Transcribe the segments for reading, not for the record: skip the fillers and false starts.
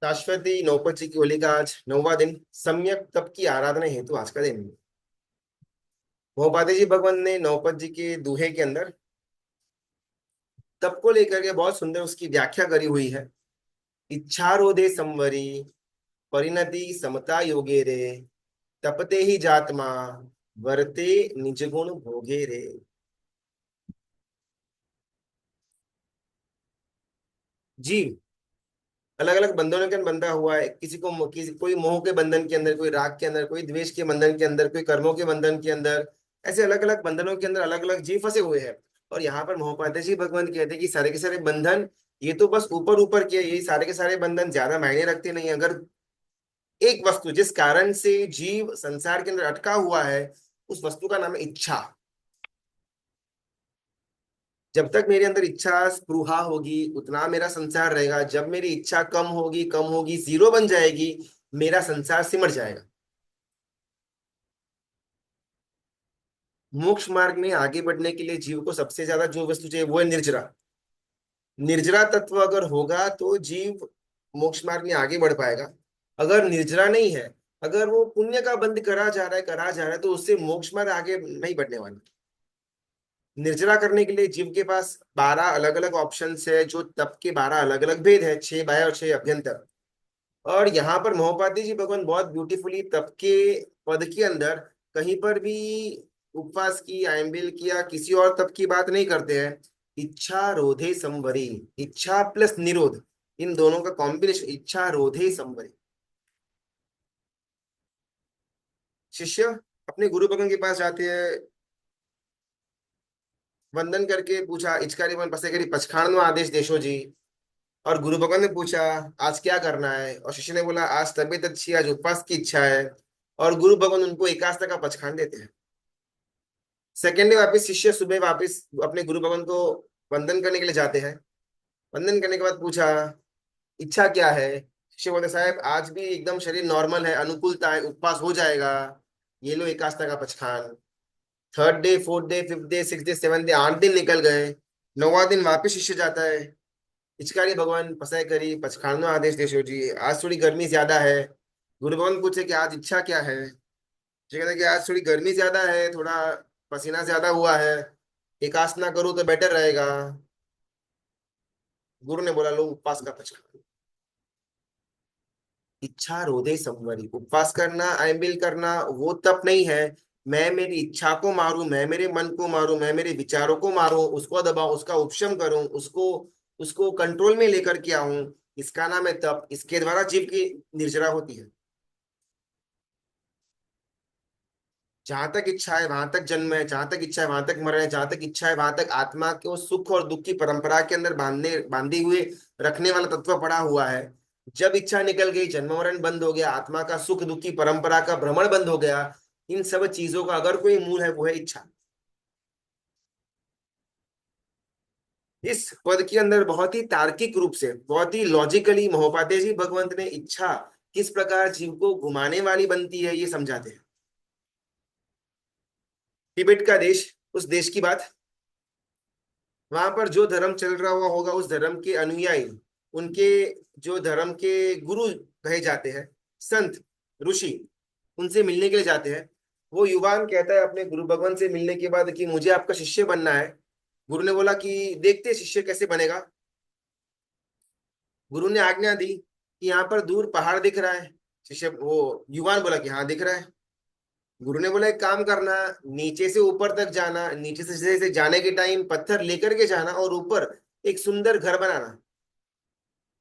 शाश्वती नौपची की होली का आज 9वां दिन सम्यक तप की आराधना हेतु आज का दिन। मोहपादी जी भगवान ने नौपत जी के दोहे के अंदर तप को लेकर के बहुत सुंदर उसकी व्याख्या करी हुई है। इच्छारोधे संवरी परिणति समता योगे रे, तपते ही जात्मा वर्ते निज गुण भोगे रे। जीव अलग अलग बंधनों के अंदर बंधा हुआ है। किसी कोई मोह के बंधन के अंदर, कोई राग के अंदर, कोई द्वेष के बंधन के अंदर, कोई कर्मों के बंधन के अंदर। ऐसे अलग अलग बंधनों के अंदर अलग अलग जीव फंसे हुए हैं। और यहाँ पर मोहपाते जी भगवान कहते हैं कि सारे के सारे बंधन ये तो बस ऊपर ऊपर के, ये सारे के सारे बंधन ज्यादा मायने रखते नहीं। अगर एक वस्तु जिस कारण से जीव संसार के अंदर अटका हुआ है, उस वस्तु का नाम है इच्छा। जब तक मेरे अंदर इच्छा स्पृहा होगी उतना मेरा संसार रहेगा। जब मेरी इच्छा कम होगी, जीरो बन जाएगी, मेरा संसार सिमट जाएगा। मोक्ष मार्ग में आगे बढ़ने के लिए जीव को सबसे ज्यादा जो वस्तु चाहिए वो है निर्जरा। निर्जरा तत्व अगर होगा तो जीव मोक्ष मार्ग में आगे बढ़ पाएगा। अगर निर्जरा नहीं है, अगर वो पुण्य का बंध करा जा रहा है तो उससे मोक्ष मार्ग आगे नहीं बढ़ने वाला। निर्जरा करने के लिए जीव के पास 12 अलग अलग ऑप्शन है, जो तप के 12 अलग अलग भेद है, 6 बाह्य और 6 अभ्यंतर। और यहाँ पर मोहपाती जी भगवान बहुत ब्यूटीफुली तप के पद के अंदर कहीं पर भी उपवास की, आयम्बिल की या किसी और तप की बात नहीं करते हैं। इच्छा रोधे संवरी, इच्छा प्लस निरोध, इन दोनों का कॉम्बिनेशन इच्छा रोधे संवरी। शिष्य अपने गुरु भगवान के पास जाते हैं, वंदन करके पूछा इचकारी मन पसे करी पचखाण नो आदेश देशो जी। और गुरु भगवान ने पूछा आज क्या करना है, और शिष्य ने बोला आज तबीयत अच्छी है, आज उपवास की इच्छा है। और गुरु भगवान उनको एकास्ता का पचखान देते हैं। सेकेंड डे वापस शिष्य सुबह वापस अपने गुरु भगवान को वंदन करने के लिए जाते हैं। वंदन करने के बाद पूछा इच्छा क्या है। शिष्य बोलते साहब आज भी एकदम शरीर नॉर्मल है, अनुकूलता है, उपवास हो जाएगा, ये लो एकास्ता का पचखान। Third day, fourth day, fifth day, six day, seven day, 8 दिन निकल गए। 9वां दिन वापस शिष्य जाता है, पिचकारी भगवान पसाय करी पचखानो आदेश देशो जी, आज थोड़ी गर्मी ज्यादा है। गुरु भगवान पूछे कि आज इच्छा क्या है। जी कहते हैं कि आज थोड़ी गर्मी ज्यादा है, थोड़ा पसीना ज्यादा हुआ है, एकासना करूँ तो बेटर रहेगा। गुरु ने बोला लो उपवास का पचखान। इच्छा रोधे संवरी, उपवास करना, आयम्बिल करना वो तप नहीं है। मैं मेरी इच्छा को मारूं, मैं मेरे मन को मारूं, मैं मेरे विचारों को मारूं, उसको दबाऊं, उसका उपशम करूं, उसको उसको कंट्रोल में लेकर के आऊं, इसका नाम है तप। इसके द्वारा जीव की निर्जरा होती है। जहां तक इच्छा है वहां तक जन्म है, जहां तक इच्छा है वहां तक मरण है, जहां तक इच्छा है वहां तक आत्मा को सुख और दुख की परंपरा के अंदर बांधे हुए रखने वाला तत्व पड़ा हुआ है। जब इच्छा निकल गई, जन्म मरण बंद हो गया, आत्मा का सुख दुख की परंपरा का भ्रमण बंद हो गया। इन सब चीजों का अगर कोई मूल है वो है इच्छा। इस पद के अंदर बहुत ही तार्किक रूप से, बहुत ही लॉजिकली महोपाध्याय जी भगवंत ने इच्छा किस प्रकार जीव को घुमाने वाली बनती है ये समझाते हैं। तिबेट का देश, उस देश की बात, वहां पर जो धर्म चल रहा हुआ होगा उस धर्म के अनुयायी, उनके जो धर्म के गुरु कहे जाते हैं, संत, ऋषि, उनसे मिलने के लिए जाते हैं। वो युवान कहता है अपने गुरु भगवान से मिलने के बाद कि मुझे आपका शिष्य बनना है। गुरु ने बोला कि देखते हैं शिष्य कैसे बनेगा। गुरु ने आज्ञा दी कि यहाँ पर दूर पहाड़ दिख रहा है। शिष्य वो युवान बोला कि हाँ दिख रहा है। गुरु ने बोला एक काम करना, नीचे से ऊपर तक जाना, नीचे से जाने के टाइम पत्थर लेकर के जाना और ऊपर एक सुंदर घर बनाना।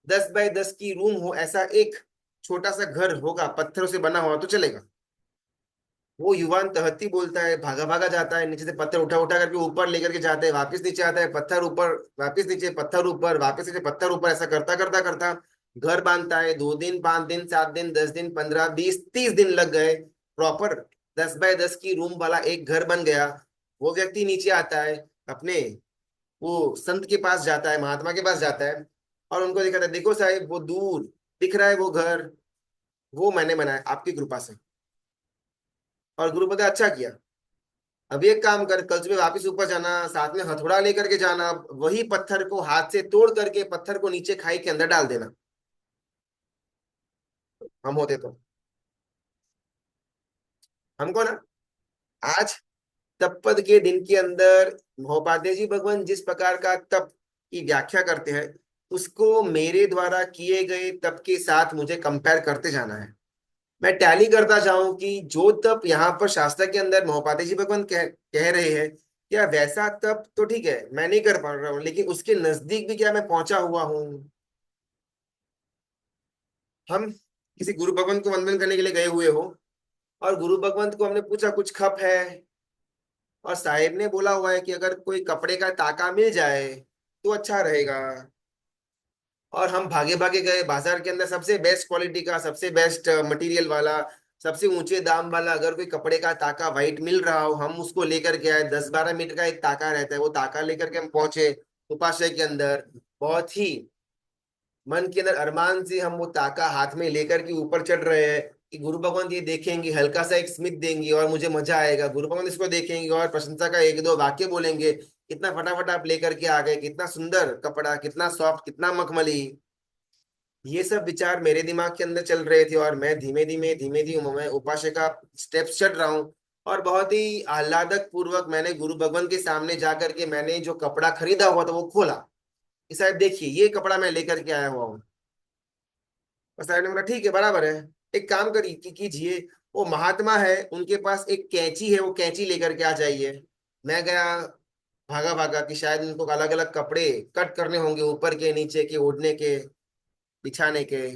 10 बाय 10 की रूम हो ऐसा एक छोटा सा घर होगा, पत्थरों से बना हुआ तो चलेगा। वो युवान तहती बोलता है, भागा भागा जाता है, नीचे से पत्थर उठा उठा करके ऊपर लेकर के जाते हैं, वापस नीचे आता है, पत्थर ऊपर, वापस नीचे, पत्थर ऊपर, वापस नीचे, पत्थर ऊपर, ऐसा करता करता करता घर बांधता है। 2 दिन, 5 दिन, 7 दिन, 10 दिन, 15, 20, 30 दिन लग गए। प्रॉपर 10 बाय 10 की रूम वाला एक घर बन गया। वो व्यक्ति नीचे आता है, अपने वो संत के पास जाता है, महात्मा के पास जाता है, और उनको दिखाता है देखो साहब वो दूर दिख रहा है वो घर, वो मैंने बनाया आपकी कृपा से। और गुरु बोलते अच्छा किया, अभी एक काम कर, कल सुबह वापिस ऊपर जाना, साथ में हथौड़ा लेकर के जाना, वही पत्थर को हाथ से तोड़ करके पत्थर को नीचे खाई के अंदर डाल देना। हम होते तो। हमको ना आज तपपद के दिन के अंदर महोपाध्याय जी भगवान जिस प्रकार का तप की व्याख्या करते हैं, उसको मेरे द्वारा किए गए तप के साथ मुझे कंपेयर करते जाना है। मैं टैली करता जाऊं कि जो तप यहाँ पर शास्त्र के अंदर महोपाध्याय जी भगवान कह रहे हैं, क्या वैसा तप तो ठीक है मैं नहीं कर पा रहा हूँ, लेकिन उसके नजदीक भी क्या मैं पहुंचा हुआ हूँ। हम किसी गुरु भगवंत को वंदन करने के लिए गए हुए हो, और गुरु भगवंत को हमने पूछा कुछ खप है, और साहेब ने बोला हुआ है कि अगर कोई कपड़े का ताका मिल जाए तो अच्छा रहेगा। और हम भागे भागे गए बाजार के अंदर, सबसे बेस्ट क्वालिटी का, सबसे बेस्ट मटेरियल वाला, सबसे ऊंचे दाम वाला अगर कोई कपड़े का ताका वाइट मिल रहा हो, हम उसको लेकर के आए। 10-12 मीटर का एक ताका रहता है, वो ताका लेकर के हम पहुंचे उपाश्रय के अंदर। बहुत ही मन के अंदर अरमान से हम वो ताका हाथ में लेकर के ऊपर चढ़ रहे हैं कि गुरु भगवान ये देखेंगे, हल्का सा एक स्मित देंगे और मुझे मजा आएगा। गुरु भगवान इसको देखेंगे और प्रशंसा का एक दो वाक्य बोलेंगे, कितना फटाफट आप लेकर के आ गए, कितना सुंदर कपड़ा, कितना सॉफ्ट, कितना मखमली। ये सब विचार मेरे दिमाग के अंदर चल रहे थे, और मैं धीमे धीमे मैं उपासना का स्टेप्स चढ़ रहा हूँ। और बहुत ही आह्लादक पूर्वक मैंने गुरु भगवान के सामने जाकर के मैंने जो कपड़ा खरीदा हुआ था वो खोला कि साहब देखिए ये कपड़ा मैं लेकर के आया हुआ हूँ। और साहब ने बोला ठीक है बराबर है, एक काम करिए कीजिए, वो महात्मा है उनके पास एक कैंची है, वो कैंची लेकर के आ जाइए। मैं गया भागा भागा कि शायद उनको अलग अलग कपड़े कट करने होंगे, ऊपर के, नीचे के, ओढ़ने के, बिछाने के।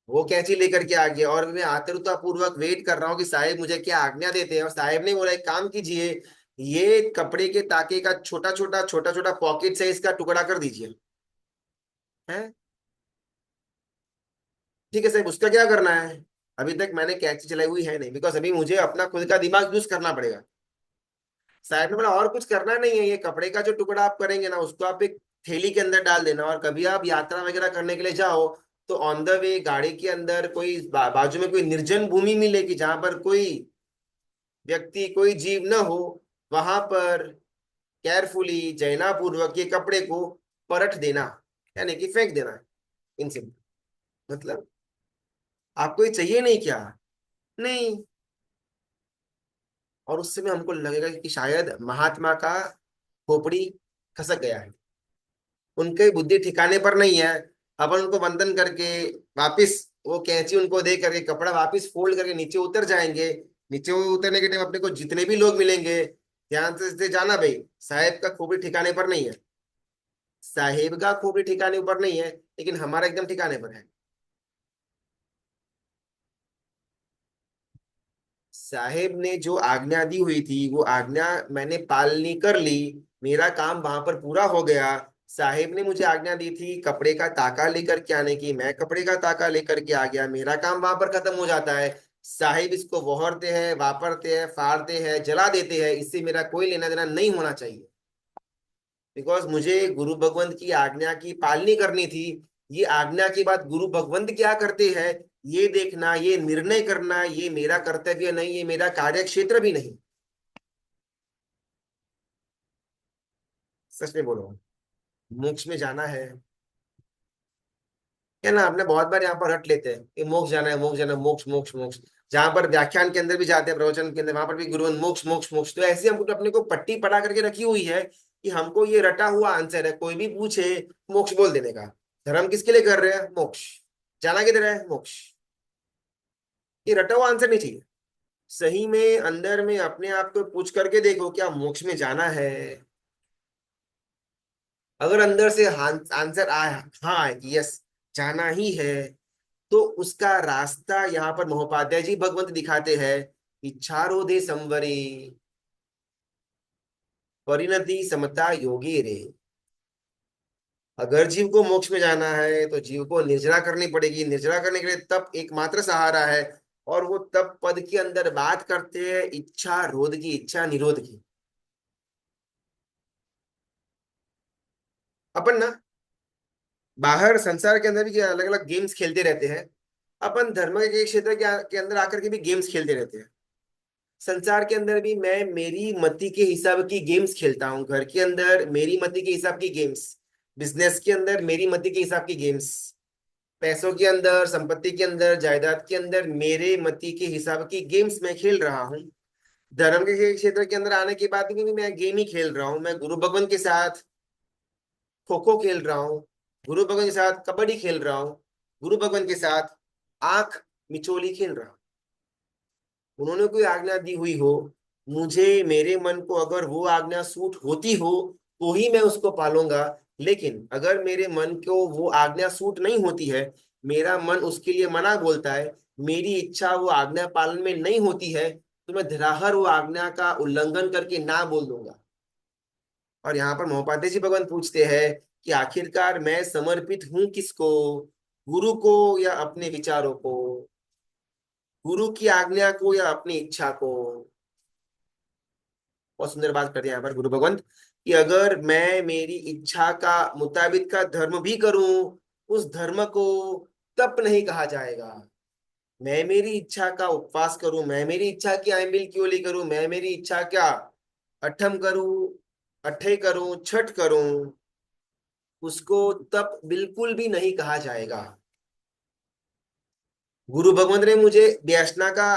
वो कैंची लेकर के आ गया, और मैं आतुरता पूर्वक वेट कर रहा हूँ कि साहिब मुझे क्या आज्ञा देते हैं। और साहिब ने बोला एक काम कीजिए, ये कपड़े के ताके का छोटा छोटा पॉकेट साइज का टुकड़ा कर दीजिए। है ठीक है साहब, उसका क्या करना है? अभी तक मैंने कैंची चलाई हुई है नहीं, बिकॉज अभी मुझे अपना खुद का दिमाग यूज करना पड़ेगा। साहब ने बोला और कुछ करना नहीं है, ये कपड़े का जो टुकड़ा आप करेंगे ना, उसको आप एक थैली के अंदर डाल देना, और कभी आप यात्रा वगैरह करने के लिए जाओ तो ऑन द वे गाड़ी के अंदर कोई बाजू में कोई निर्जन भूमि मिलेगी जहां पर कोई व्यक्ति, कोई जीव न हो, वहां पर केयरफुली जैना पूर्वक ये कपड़े को परट देना, यानी कि फेंक देना है। इनसे मतलब आपको ये चाहिए नहीं क्या? नहीं। और उस समय हमको लगेगा कि शायद महात्मा का खोपड़ी खसक गया है, उनके बुद्धि ठिकाने पर नहीं है। अपन उनको वंदन करके वापिस वो कैंची उनको दे करके कपड़ा वापिस फोल्ड करके नीचे उतर जाएंगे। नीचे उतरने के टाइम अपने को जितने भी लोग मिलेंगे, ध्यान से जाना भाई, साहेब का खोपड़ी ठिकाने पर नहीं है। साहेब का खोपड़ी ठिकाने ऊपर नहीं है, लेकिन हमारा एकदम ठिकाने पर है। साहेब ने जो आज्ञा दी हुई थी वो आज्ञा मैंने पालनी कर ली, मेरा काम वहां पर पूरा हो गया। साहेब ने मुझे आज्ञा दी थी कपड़े का ताका लेकर के आने की, मैं कपड़े का ताका लेकर के आ गया, मेरा काम वहां पर खत्म हो जाता है। साहिब इसको वहरते हैं, वापरते हैं, फाड़ते हैं, जला देते हैं, इससे मेरा कोई लेना देना नहीं होना चाहिए। बिकॉज मुझे गुरु भगवंत की आज्ञा की पालनी करनी थी। ये आज्ञा के बाद गुरु भगवंत क्या करते हैं, ये देखना, ये निर्णय करना, ये मेरा कर्तव्य नहीं, ये मेरा कार्य क्षेत्र भी नहीं। सच में बोलो, मोक्ष में जाना है क्या ना, आपने बहुत बार यहाँ पर रट लेते हैं कि मोक्ष जाना है, मोक्ष जाना है, मोक्ष मोक्ष मोक्ष। जहां पर व्याख्यान के अंदर भी जाते हैं, प्रवचन के अंदर, वहां पर भी गुरु मोक्ष मोक्ष मोक्ष। तो ऐसे हमको अपने को पट्टी पढ़ा करके रखी हुई है कि हमको ये रटा हुआ आंसर है, कोई भी पूछे मोक्ष बोल देने का। धर्म किसके लिए कर रहे हैं? मोक्ष। जाना किधर है? मोक्ष। ये रटा हुआ आंसर नहीं चाहिए। सही में अंदर में अपने आप को पूछ करके देखो, क्या मोक्ष में जाना है? अगर अंदर से आंसर आया हाँ यस जाना ही है, तो उसका रास्ता यहाँ पर महोपाध्याय जी भगवंत दिखाते हैं। इच्छारोधे संवरे परिणति समता योगी रे। अगर जीव को मोक्ष में जाना है तो जीव को निर्जरा करनी पड़ेगी। निर्जरा करने के लिए तप एकमात्र सहारा है, और वो तप पद के अंदर बात करते हैं इच्छा रोध की, इच्छा निरोध की। अपन ना बाहर संसार के अंदर भी अलग अलग गेम्स खेलते रहते हैं, अपन धर्म के क्षेत्र के अंदर आकर के भी गेम्स खेलते रहते हैं। संसार के अंदर भी मैं मेरी मति के हिसाब की गेम्स खेलता हूँ, घर के अंदर मेरी मति के हिसाब की गेम्स, बिजनेस के अंदर मेरी मति के हिसाब की गेम्स। पैसों के अंदर, संपत्ति के अंदर, जायदाद के अंदर मेरे मति के हिसाब की गेम्स मैं खेल रहा हूँ। धर्म के क्षेत्र के अंदर आने के बाद भी मैं गेम ही खेल रहा हूँ। मैं गुरु भगवान के साथ खो खो खेल रहा हूँ, गुरु भगवान के साथ कबड्डी खेल रहा हूँ, गुरु भगवान के साथ आंख मिचोली खेल रहा हूँ। उन्होंने कोई आज्ञा दी हुई हो, मुझे मेरे मन को अगर वो आज्ञा सूट होती हो तो ही मैं उसको पालूंगा। लेकिन अगर मेरे मन को वो आज्ञा सूट नहीं होती है, मेरा मन उसके लिए मना बोलता है, मेरी इच्छा वो आज्ञा पालन में नहीं होती है, तो मैं धराहर वो आज्ञा का उल्लंघन करके ना बोल दूंगा। और यहाँ पर मोहपात्रे जी भगवान पूछते हैं कि आखिरकार मैं समर्पित हूं किसको, गुरु को या अपने विचारों को, गुरु की आज्ञा को या अपनी इच्छा को। बहुत सुंदर बात करते हैं यहाँ पर गुरु भगवंत कि अगर मैं मेरी इच्छा का मुताबिक का धर्म भी करूं, उस धर्म को तप नहीं कहा जाएगा। मैं मेरी इच्छा का उपवास करूं, मैं मेरी इच्छा की आइमिल क्योली करूं, मैं मेरी इच्छा क्या अठम करूं, अठे करूं, छठ करूं, उसको तप बिल्कुल भी नहीं कहा जाएगा। गुरु भगवंत ने मुझे व्यासना का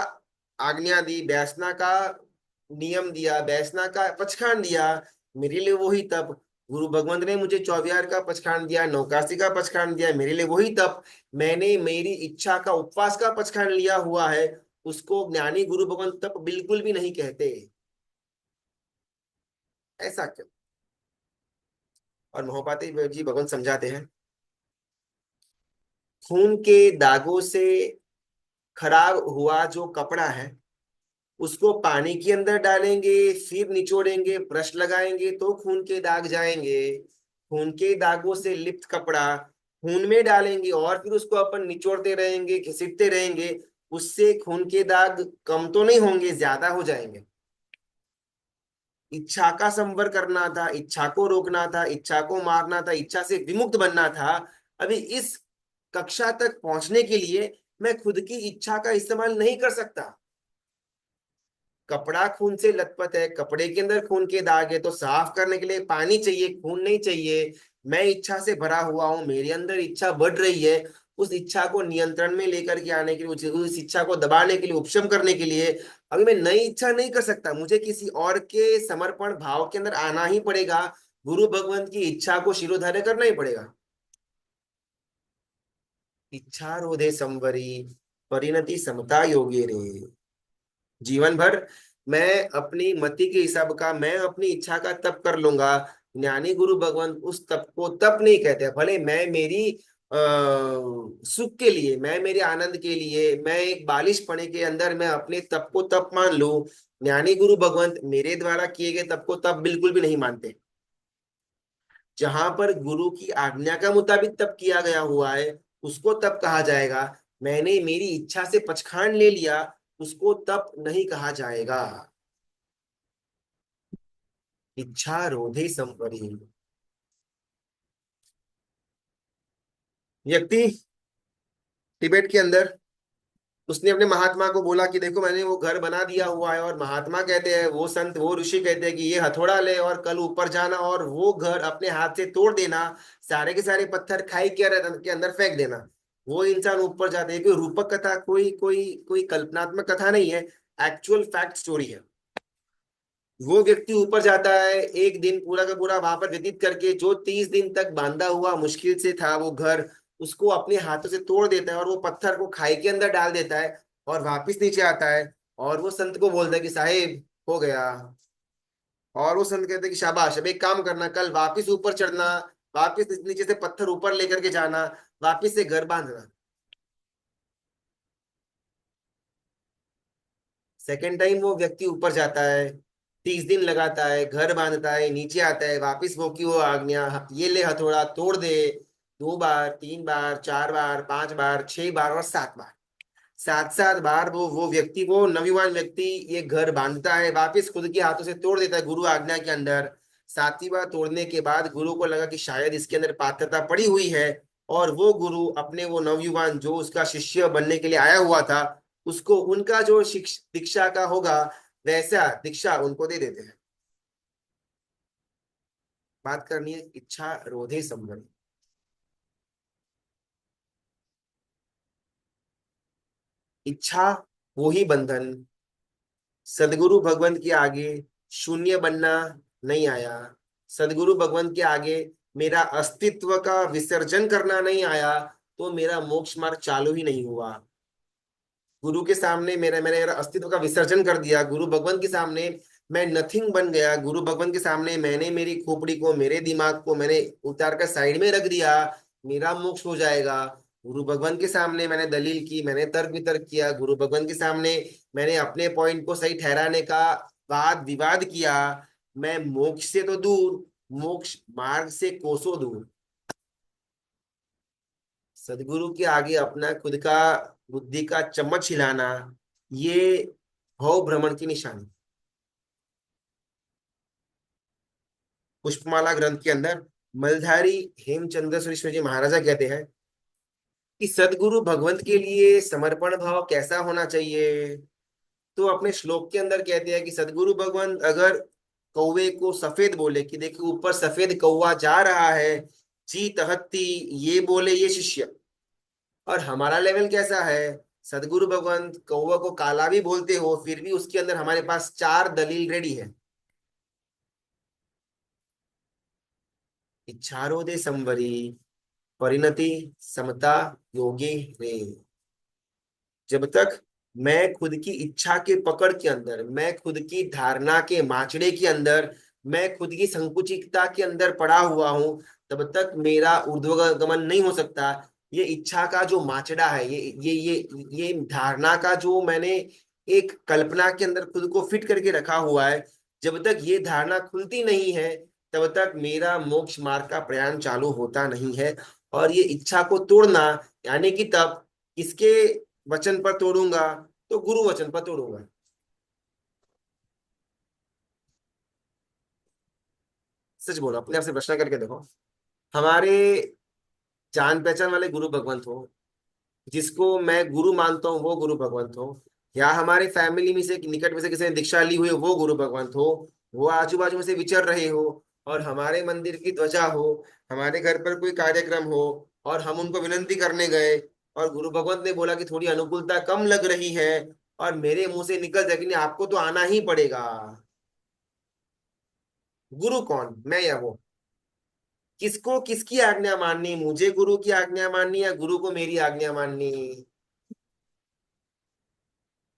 आज्ञा दी, व्यासना का नियम दिया, व्यासना का पचखान दिया, मेरे लिए वही तप। गुरु भगवंत ने मुझे चौबिहार का पचखान दिया, नौकासी का पचखान दिया, मेरे लिए वही तप। मैंने मेरी इच्छा का उपवास का पचखान लिया हुआ है, उसको ज्ञानी गुरु भगवंत तप बिल्कुल भी नहीं कहते। ऐसा क्यों? और मोहपाती जी भगवंत समझाते हैं, खून के दागों से खराब हुआ जो कपड़ा है, उसको पानी के अंदर डालेंगे, फिर निचोड़ेंगे, ब्रश लगाएंगे तो खून के दाग जाएंगे। खून के दागों से लिप्त कपड़ा खून में डालेंगे और फिर उसको अपन निचोड़ते रहेंगे, घसीटते रहेंगे, उससे खून के दाग कम तो नहीं होंगे, ज्यादा हो जाएंगे। इच्छा का संवर करना था, इच्छा को रोकना था, इच्छा को मारना था, इच्छा से विमुक्त बनना था। अभी इस कक्षा तक पहुंचने के लिए मैं खुद की इच्छा का इस्तेमाल नहीं कर सकता। कपड़ा खून से लथपथ है, कपड़े के अंदर खून के दाग है, तो साफ करने के लिए पानी चाहिए, खून नहीं चाहिए। मैं इच्छा से भरा हुआ हूं, मेरे अंदर इच्छा बढ़ रही है। उस इच्छा को नियंत्रण में लेकर के आने के लिए, उस इच्छा को दबाने के लिए, उपशम करने के लिए अभी मैं नई इच्छा नहीं कर सकता, मुझे किसी और के समर्पण भाव के अंदर आना ही पड़ेगा। गुरु भगवंत की इच्छा को शिरोधार्य करना ही पड़ेगा। इच्छा रोधे संवरी, परिणति समता योगे रे। जीवन भर मैं अपनी मति के हिसाब का, मैं अपनी इच्छा का तप कर लूंगा। ज्ञानी गुरु भगवान उस तप को तप नहीं कहते। भले मैं मेरी सुख के लिए, मैं मेरे आनंद के लिए, मैं एक बालिश पने के अंदर मैं अपने तप को तप मान लूं, ज्ञानी गुरु भगवंत मेरे द्वारा किए गए तप को तप बिल्कुल भी नहीं मानते। जहां पर गुरु की आज्ञा का मुताबिक तप किया गया हुआ है, उसको तप कहा जाएगा। मैंने मेरी इच्छा से पचखान ले लिया, उसको तप नहीं कहा जाएगा। इच्छा रोधे संपरी। व्यक्ति तिब्बत के अंदर, उसने अपने महात्मा को बोला कि देखो मैंने वो घर बना दिया हुआ है, और महात्मा कहते हैं, वो संत वो ऋषि कहते हैं कि ये हथौड़ा ले और कल ऊपर जाना और वो घर अपने हाथ से तोड़ देना, सारे के सारे पत्थर खाई के अंदर फेंक देना। वो इंसान ऊपर जाते हैं। कोई रूपक कथा, कोई कोई कोई कल्पनात्मक कथा नहीं है, एक्चुअल फैक्ट स्टोरी है। वो व्यक्ति ऊपर जाता है, एक दिन पूरा का पूरा वहां पर व्यतीत करके, जो 30 दिन तक बांधा हुआ मुश्किल से था वो घर, उसको अपने हाथों से तोड़ देता है और वो पत्थर को खाई के अंदर डाल देता है और वापिस नीचे आता है। और वो संत को बोलता है कि साहेब हो गया। और वो संत कहते हैं कि शाबाश, अब एक काम करना, कल वापिस ऊपर चढ़ना, वापिस नीचे से पत्थर ऊपर लेकर के जाना, वापिस से घर बांधना। सेकेंड टाइम वो व्यक्ति ऊपर जाता है, 30 दिन लगाता है, घर बांधता है, नीचे आता है, वापिस वो की वो आज्ञा, ये ले हथौड़ा तोड़ दे। 2 बार, 3 बार, 4 बार, 5 बार, 6 बार और 7 बार, 7 7 बार वो व्यक्ति, वो नवयुवान व्यक्ति ये घर बांधता है, वापिस खुद के हाथों से तोड़ देता है गुरु आज्ञा के अंदर। 7वीं बार तोड़ने के बाद गुरु को लगा कि शायद इसके अंदर पात्रता पड़ी हुई है, और वो गुरु अपने वो नवयुवान जो उसका शिष्य बनने के लिए आया हुआ था, उसको उनका जो दीक्षा का होगा वैसा दीक्षा उनको दे देते हैं। बात करनी है इच्छा रोधे संबंध। इच्छा वो ही बंधन। सदगुरु भगवंत के आगे शून्य बनना नहीं आया। सदगुरु भगवंत के आगे मेरा अस्तित्व का विसर्जन करना नहीं आया, तो मेरा मोक्ष मार्ग चालू ही नहीं हुआ। गुरु के सामने मैंने मेरा अस्तित्व का विसर्जन कर दिया, गुरु भगवंत के सामने मैं नथिंग बन गया। गुरु भगवंत के सामने मैंने मेरी खोपड़ी को, मेरे दिमाग को मैंने उतार कर साइड में रख दिया, मेरा मोक्ष हो जाएगा। गुरु भगवंत के सामने मैंने दलील की, मैंने तर्क वितर्क किया, गुरु भगवंत के सामने मैंने अपने पॉइंट को सही ठहराने का वाद विवाद किया। मैं मोक्ष से तो दूर, मोक्ष मार्ग से कोसों दूर। सदगुरु के आगे अपना खुद का बुद्धि का चम्मच हिलाना, ये भव भ्रमण की निशानी। पुष्पमाला ग्रंथ के अंदर मलधारी हेमचंद्र जी महाराजा कहते हैं कि सदगुरु भगवंत के लिए समर्पण भाव कैसा होना चाहिए। तो अपने श्लोक के अंदर कहते हैं कि सदगुरु भगवंत अगर कौवे को सफेद बोले कि देखो ऊपर सफेद कौवा जा रहा है, जी तहत्ती, ये बोले ये शिष्य। और हमारा लेवल कैसा है, सदगुरु भगवंत कौवा को काला भी बोलते हो, फिर भी उसके अंदर हमारे पास चार दलील रेडी है। इच्छारोदे संवरी, परिणति, समता, योगी रे। जब तक मैं खुद की इच्छा के पकड़ के अंदर, मैं खुद की धारणा के माचड़े के अंदर, मैं खुद की संकुचितता के अंदर पड़ा हुआ हूं, तब तक मेरा ऊर्ध्वगमन नहीं हो सकता। ये इच्छा का जो माचड़ा है, ये धारणा का जो मैंने एक कल्पना के अंदर खुद को फिट करके रखा हुआ है, जब तक ये धारणा खुलती नहीं है, तब तक मेरा मोक्ष मार्ग का प्रयाण चालू होता नहीं है। और ये इच्छा को तोड़ना, यानी कि तब किसके वचन पर तोड़ूंगा, तो गुरु वचन पर तोड़ूंगा। सच बोलो, अपने आप से प्रश्न करके देखो। हमारे जान पहचान वाले गुरु भगवंत हो, जिसको मैं गुरु मानता हूँ वो गुरु भगवंत हो, या हमारे फैमिली में से निकट में से किसी ने दीक्षा ली हुई हो वो गुरु भगवंत हो, वो आजू बाजू में से विचर रहे हो, और हमारे मंदिर की ध्वजा हो, हमारे घर पर कोई कार्यक्रम हो, और हम उनको विनंती करने गए, और गुरु भगवंत ने बोला कि थोड़ी अनुकूलता कम लग रही है, और मेरे मुंह से निकल जाए कि नहीं आपको तो आना ही पड़ेगा। गुरु कौन, मैं या वो? किसको किसकी आज्ञा माननी, मुझे गुरु की आज्ञा माननी या गुरु को मेरी आज्ञा माननी?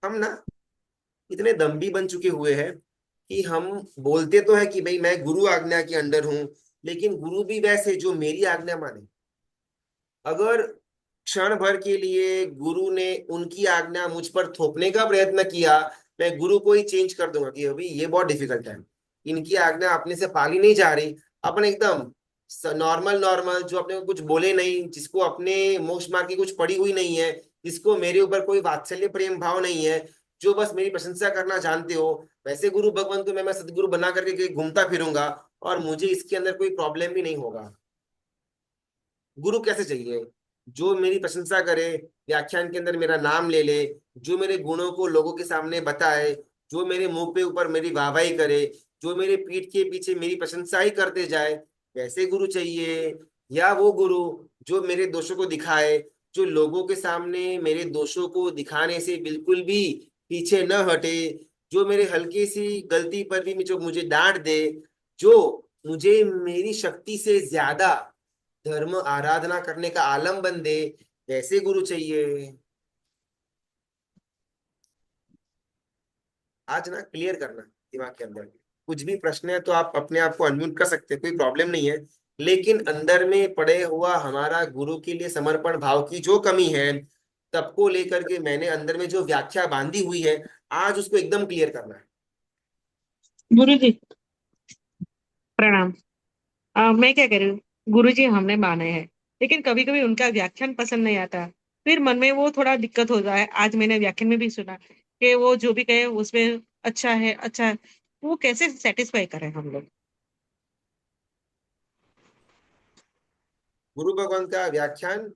हम ना इतने दम्भी बन चुके हुए हैं कि हम बोलते तो है कि भाई मैं गुरु आज्ञा के अंडर हूं, लेकिन गुरु भी वैसे जो मेरी आज्ञा माने। अगर क्षण भर के लिए गुरु ने उनकी आज्ञा मुझ पर थोपने का प्रयत्न किया, मैं गुरु को ही चेंज कर दूंगा कि अभी ये बहुत डिफिकल्ट है, इनकी आज्ञा अपने से पाली नहीं जा रही। अपन एकदम नॉर्मल नॉर्मल, जो अपने को कुछ बोले नहीं, जिसको अपने मोक्ष मार्ग की कुछ पड़ी हुई नहीं है, जिसको मेरे ऊपर कोई वात्सल्य प्रेम भाव नहीं है, जो बस मेरी प्रशंसा करना जानते हो, वैसे गुरु भगवान को मैं सदगुरु बना करके कहीं घूमता फिरूंगा, और मुझे इसके अंदर कोई प्रॉब्लम भी नहीं होगा। गुरु कैसे चाहिए? जो मेरी प्रशंसा करे, व्याख्यान के अंदर मेरा नाम ले ले, जो मेरे गुणों को लोगों के सामने बताए, जो मेरे मुंह पे ऊपर मेरी वाहवाही करे, जो मेरे पीठ के पीछे मेरी प्रशंसा ही करते जाए, वैसे गुरु चाहिए? या वो गुरु जो मेरे दोषों को दिखाए, जो लोगों के सामने मेरे दोषों को दिखाने से बिल्कुल भी पीछे न हटे, जो मेरे हल्की सी गलती पर भी जो मुझे डांट दे, जो मुझे मेरी शक्ति से ज्यादा धर्म आराधना करने का आलम दे, वैसे गुरु चाहिए? आज ना क्लियर करना दिमाग के अंदर। कुछ भी प्रश्न है तो आप अपने आप को अनम्यूट कर सकते हैं, कोई प्रॉब्लम नहीं है। लेकिन अंदर में पड़े हुआ हमारा गुरु के लिए समर्पण भाव की जो कमी है, तब को लेकर के मैंने अंदर में जो व्याख्या बांधी हुई है, आज उसको एकदम क्लियर करना है। गुरु जी प्रणाम। मैं क्या कह रही हूँ, गुरु जी हमने माने हैं, लेकिन कभी कभी उनका व्याख्यान पसंद नहीं आता। फिर मन में वो थोड़ा दिक्कत होता है। आज मैंने व्याख्यान में भी सुना कि वो जो भी कहे उसमें अच्छा है, अच्छा है। वो कैसे सेटिस्फाई करें हम लोग? गुरु भगवान का व्याख्यान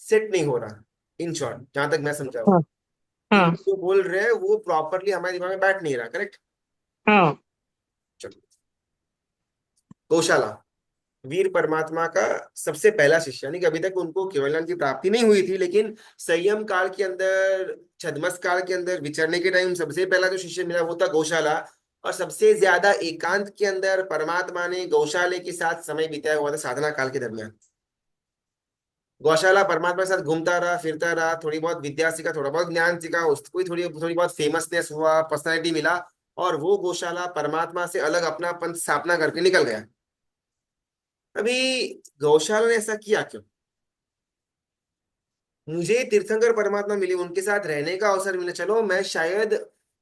सेट नहीं हो रहा, इन शॉर्ट जहां तक मैं समझा हूँ, हाँ। कि हाँ। वो जो बोल रहे हैं वो प्रॉपरली हमारे दिमाग में बैठ नहीं रहा। करेक्ट? हाँ। चलो, गौशाला। वीर परमात्मा का सबसे पहला शिष्य, यानी कि अभी तक उनको केवल ज्ञान की प्राप्ति नहीं हुई थी, लेकिन संयम काल के अंदर, छद्मस काल के अंदर विचरने के टाइम सबसे पहला जो शिष्य मिला वो था गौशाला। और सबसे ज्यादा एकांत के अंदर परमात्मा ने गौशाले के साथ समय बिताया हुआ था साधना काल के दरमियान। गौशाला परमात्मा के साथ घूमता रहा, फिरता रहा, थोड़ी बहुत विद्या सीखा, थोड़ा बहुत ज्ञान सीखा, उसको भी थोड़ी थोड़ी बहुत फेमसनेस हुआ, पर्सनैलिटी मिला। और वो गौशाला परमात्मा से अलग अपना पंथ स्थापना करके निकल गया। अभी गौशाला ने ऐसा किया क्यों? मुझे तीर्थंकर परमात्मा मिले, उनके साथ रहने का अवसर मिला, चलो मैं शायद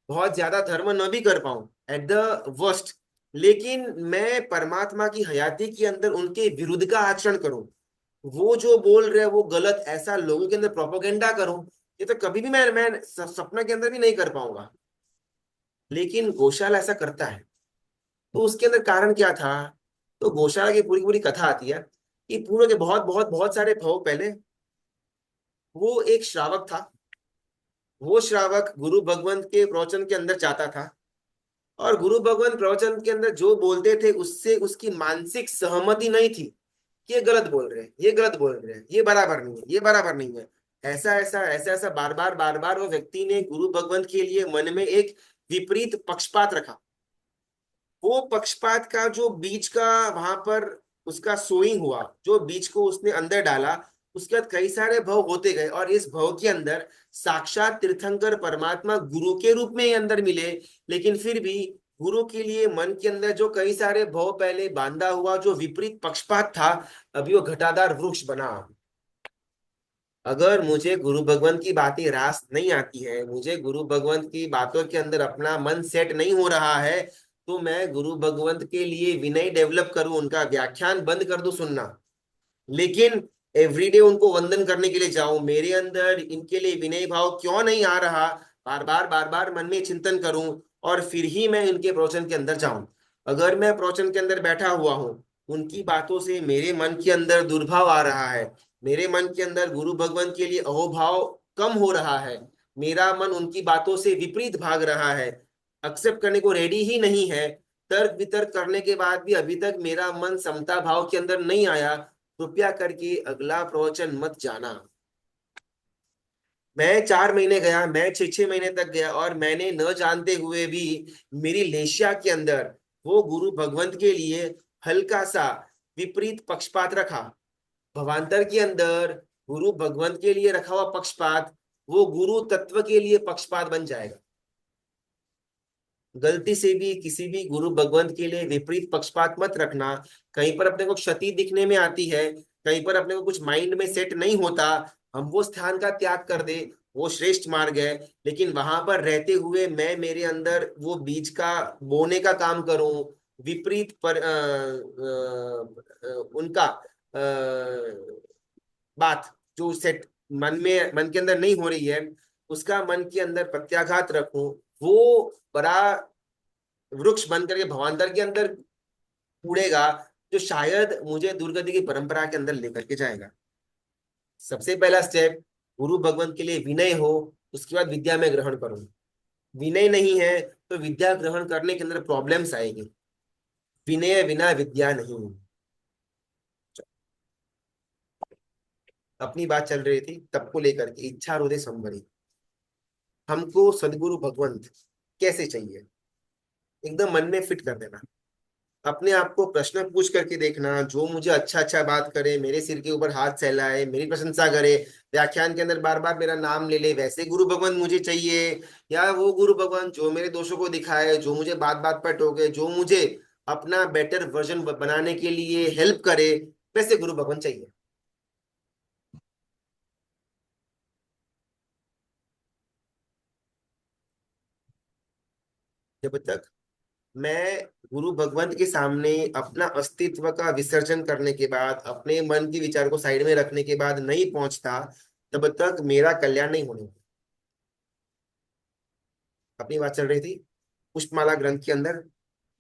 बहुत ज्यादा धर्म न भी कर पाऊं एट द वर्स्ट, लेकिन मैं परमात्मा की हयाती के अंदर उनके विरुद्ध का आचरण करूं, वो जो बोल रहे हैं वो गलत, ऐसा लोगों के अंदर प्रोपोगेंडा करूं, ये तो कभी भी मैं सपना के अंदर भी नहीं कर पाऊंगा। लेकिन गौशाला ऐसा करता है। तो उसके अंदर कारण क्या था? तो गौशाला की पूरी पूरी कथा आती है कि पूर्व के बहुत बहुत बहुत सारे भाव पहले वो एक श्रावक था। वो श्रावक गुरु भगवंत के प्रवचन के अंदर जाता था, और गुरु भगवंत प्रवचन के अंदर जो बोलते थे उससे उसकी मानसिक सहमति नहीं थी। ये गलत बोल रहे हैं, ये गलत बोल रहे हैं, ये बराबर नहीं है, ये बराबर नहीं है। ऐसा ऐसा बार बार वो व्यक्ति ने गुरु भगवंत के लिए मन में एक विपरीत पक्षपात रखा। वो पक्षपात का जो बीज का वहां पर उसका सोइंग हुआ, जो बीज को उसने अंदर डाला, उसके बाद कई सारे भव होते गए, और इस भव के अंदर साक्षात तीर्थंकर परमात्मा गुरु के रूप में ही अंदर मिले। लेकिन फिर भी गुरु के लिए मन के अंदर जो कई सारे भव पहले बांधा हुआ जो विपरीत पक्षपात था, अभी वो घटाधार वृक्ष बना। अगर मुझे गुरु भगवंत की बातें रास नहीं आती है, मुझे गुरु भगवंत की बातों के अंदर अपना मन सेट नहीं हो रहा है, तो मैं गुरु भगवंत के लिए विनय डेवलप करूं, उनका व्याख्यान बंद कर दूं सुनना, लेकिन एवरीडे उनको वंदन करने के लिए जाऊं, मेरे अंदर इनके लिए विनय भाव क्यों नहीं आ रहा, बार बार मन में चिंतन करूं, और फिर ही मैं इनके प्रवचन के अंदर जाऊं। अगर मैं प्रवचन के अंदर बैठा हुआ हूं, उनकी बातों से मेरे मन के अंदर दुर्भाव आ रहा है, मेरे मन के अंदर गुरु भगवान के लिए अहोभाव कम हो रहा है, मेरा मन उनकी बातों से विपरीत भाग रहा है, एक्सेप्ट करने को रेडी ही नहीं है, तर्क वितर्क करने के बाद भी अभी तक मेरा मन समता भाव के अंदर नहीं आया, कृपया करके अगला प्रवचन मत जाना। मैं 4 महीने गया, मैं 6 6 महीने तक गया, और मैंने न जानते हुए भी मेरी लेशिया के अंदर वो गुरु भगवंत के लिए हल्का सा विपरीत पक्षपात रखा। भवांतर के अंदर गुरु भगवंत के लिए रखा हुआ पक्षपात वो गुरु तत्व के लिए पक्षपात बन जाएगा। गलती से भी किसी भी गुरु भगवंत के लिए विपरीत पक्षपात मत रखना। कहीं पर अपने को क्षति दिखने में आती है, कहीं पर अपने को कुछ माइंड में सेट नहीं होता, हम वो स्थान का त्याग कर दे, वो श्रेष्ठ मार्ग है। लेकिन वहां पर रहते हुए मैं मेरे अंदर वो बीज का बोने का काम करूं, विपरीत पर उनका बात जो सेट मन के अंदर नहीं हो रही है, उसका मन के अंदर प्रत्याघात रखूं, वो बड़ा वृक्ष बन करके भवांतर के अंदर उड़ेगा, जो शायद मुझे दुर्गति की परंपरा के अंदर लेकर के जाएगा। सबसे पहला स्टेप, गुरु भगवंत के लिए विनय हो, उसके बाद विद्या में ग्रहण करो। विनय नहीं है तो विद्या ग्रहण करने के अंदर प्रॉब्लम्स आएगी। विनय बिना विद्या नहीं। अपनी बात चल रही थी तब को लेकर के, इच्छा हृदय संवरी। हमको सदगुरु भगवंत कैसे चाहिए, एकदम मन में फिट कर देना। अपने आप को प्रश्न पूछ करके देखना, जो मुझे अच्छा अच्छा बात करे, मेरे सिर के ऊपर हाथ सहलाए, मेरी प्रशंसा करे, व्याख्यान के अंदर बार बार मेरा नाम ले ले, वैसे गुरु भगवान मुझे चाहिए, या वो गुरु भगवान जो मेरे दोषों को दिखाए, जो मुझे बात बात पर टोके, जो मुझे अपना बेटर वर्जन बनाने के लिए हेल्प करे, वैसे गुरु भगवान चाहिए। जब तक मैं गुरु भगवंत के सामने अपना अस्तित्व का विसर्जन करने के बाद, अपने मन के विचार को साइड में रखने के बाद नहीं पहुंचता, तब तक मेरा कल्याण नहीं होने वाला। अपनी बात चल रही थी पुष्पमाला ग्रंथ के अंदर,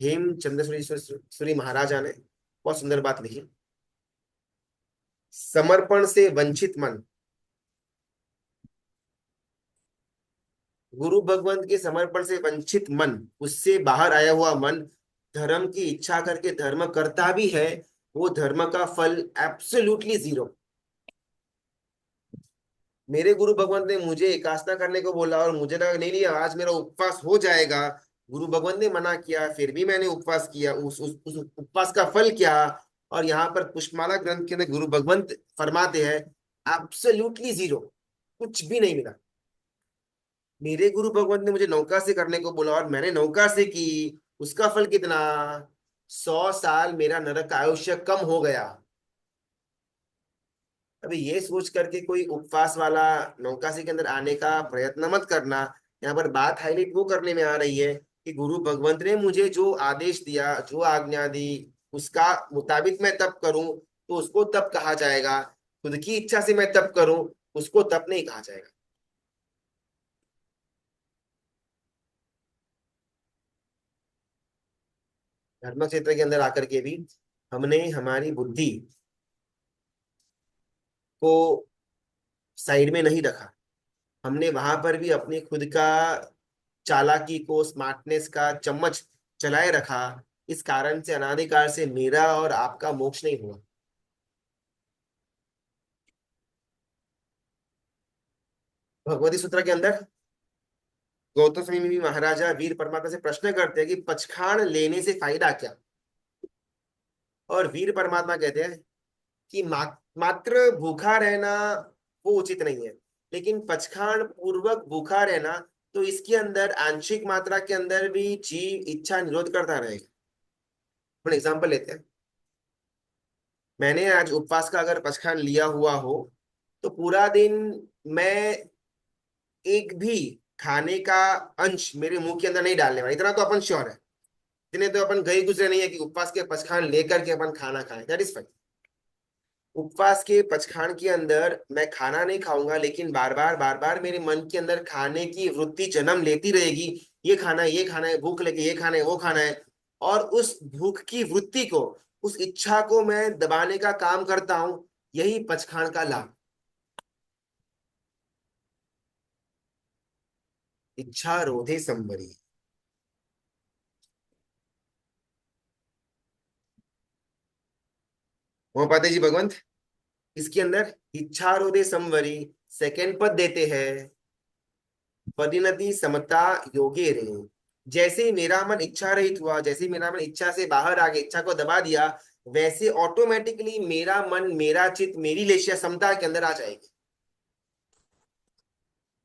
हेम चंद्रसूरी महाराजा ने बहुत सुंदर बात लिखी। समर्पण से वंचित मन, गुरु भगवंत के समर्पण से वंचित मन, उससे बाहर आया हुआ मन धर्म की इच्छा करके धर्म करता भी है, वो धर्म का फल एब्सोल्युटली जीरो। मेरे गुरु भगवंत ने मुझे एकासना करने को बोला और मुझे लगा नहीं नहीं आज मेरा उपवास हो जाएगा। गुरु भगवंत ने मना किया, फिर भी मैंने उपवास किया। उस उपवास का फल क्या? और यहाँ पर पुष्पमाला ग्रंथ के अंदर गुरु भगवंत फरमाते हैं एब्सोल्युटली जीरो, कुछ भी नहीं मिला। मेरे गुरु भगवंत ने मुझे नौका से करने को बोला और मैंने नौका से की। उसका फल कितना? 100 साल मेरा नरक आयुष्य कम हो गया। अभी ये सोच करके कोई उपवास वाला नौकासी के अंदर आने का प्रयत्न मत करना। यहाँ पर बात हाईलाइट वो करने में आ रही है कि गुरु भगवंत ने मुझे जो आदेश दिया, जो आज्ञा दी, उसका मुताबिक मैं तप करूं तो उसको तप कहा जाएगा। खुद की इच्छा से मैं तप करूं, उसको तप नहीं कहा जाएगा। धर्म क्षेत्र के अंदर आकर के भी हमने हमारी बुद्धि को साइड में नहीं रखा। हमने वहां पर भी अपने खुद का चालाकी को, स्मार्टनेस का चम्मच चलाए रखा। इस कारण से अनादिकाल से मेरा और आपका मोक्ष नहीं हुआ। भगवती सूत्र के अंदर गौतम स्वामी महाराजा वीर परमात्मा से प्रश्न करते हैं कि पचखाण लेने से फायदा क्या? और वीर परमात्मा कहते हैं कि मात्र भूखा रहना वो उचित नहीं है, लेकिन पचखाण पूर्वक भूखा रहना तो इसके अंदर आंशिक मात्रा के अंदर भी जीव इच्छा निरोध करता रहेगा। फॉर एग्जाम्पल लेते हैं, मैंने आज उपवास का अगर पचखान लिया हुआ हो तो पूरा दिन मैं एक भी खाने का अंश मेरे मुंह के अंदर नहीं डालने वाला, इतना तो अपन श्योर है। इतने तो अपन गए गुजरे नहीं है कि उपवास के पचखान लेकर के अपन खाना खाएं, दैट इज फाइन। उपवास के पचखान के अंदर मैं खाना नहीं खाऊंगा, लेकिन बार बार मेरे मन के अंदर खाने की वृत्ति जन्म लेती रहेगी। ये खाना है, ये खाना है, भूख लगे, ये खाना है, वो खाना है। और उस भूख की वृत्ति को, उस इच्छा को मैं दबाने का काम करता हूं। यही पचखान का लाभ। इच्छा रोधे संबरी। उमापति जी भगवंत इसके अंदर इच्छा रोधे संवरी सेकंड पद देते हैं, परिणति समता योगे रे। जैसे ही मेरा मन इच्छा रहित हुआ, जैसे ही मेरा मन इच्छा से बाहर आ गया, इच्छा को दबा दिया, वैसे ऑटोमेटिकली मेरा मन, मेरा चित्त, मेरी लेशिया समता के अंदर आ जाएगी।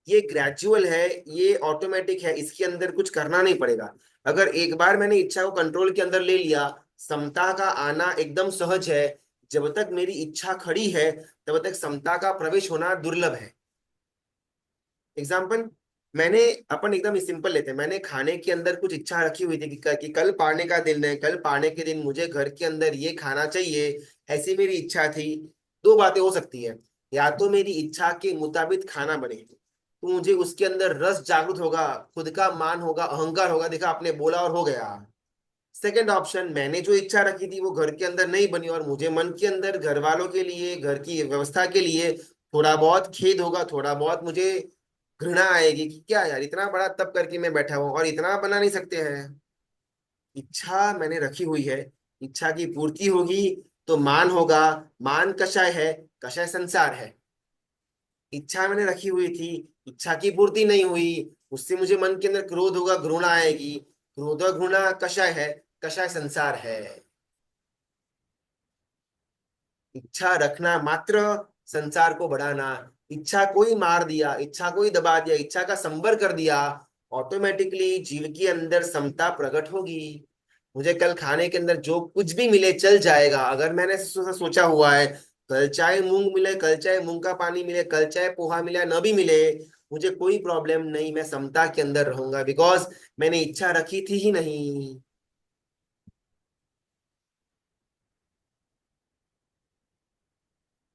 ये ग्रेजुअल है, ये ऑटोमेटिक है, इसके अंदर कुछ करना नहीं पड़ेगा। अगर एक बार मैंने इच्छा को कंट्रोल के अंदर ले लिया, समता का आना एकदम सहज है। जब तक मेरी इच्छा खड़ी है तब तक समता का प्रवेश होना दुर्लभ है। एग्जाम्पल, मैंने अपन एकदम सिंपल लेते हैं, मैंने खाने के अंदर कुछ इच्छा रखी हुई थी कि कल पाने का दिन है, कल पाने के दिन मुझे घर के अंदर ये खाना चाहिए, ऐसी मेरी इच्छा थी। दो बातें हो सकती है, या तो मेरी इच्छा के मुताबिक खाना बने तो मुझे उसके अंदर रस जागृत होगा, खुद का मान होगा, अहंकार होगा, देखा आपने बोला और हो गया। सेकंड ऑप्शन, मैंने जो इच्छा रखी थी वो घर के अंदर नहीं बनी और मुझे मन के अंदर घर वालों के लिए, घर की व्यवस्था के लिए थोड़ा बहुत खेद होगा, थोड़ा बहुत मुझे घृणा आएगी कि क्या यार इतना बड़ा तप करके मैं बैठा हूं और इतना बना नहीं सकते हैं। इच्छा मैंने रखी हुई है, इच्छा की पूर्ति होगी तो मान होगा। मान कषाय है, कषाय संसार है। इच्छा मैंने रखी हुई थी, इच्छा की पूर्ति नहीं हुई, उससे मुझे मन के अंदर क्रोध होगा, घृणा आएगी। क्रोध और घृणा कषाय है, कषाय संसार है। इच्छा रखना मात्र संसार को बढ़ाना। इच्छा कोई मार दिया, इच्छा कोई दबा दिया, इच्छा का संवर कर दिया, ऑटोमेटिकली जीव के अंदर समता प्रकट होगी। मुझे कल खाने के अंदर जो कुछ भी मिले चल जाएगा, अगर मैंने सोचा हुआ है कल चाहे मूंग मिले, कल चाहे मूंग का पानी मिले, कल चाहे पोहा मिले न भी मिले, मुझे कोई प्रॉब्लम नहीं, मैं समता के अंदर रहूंगा, बिकॉज मैंने इच्छा रखी थी ही नहीं।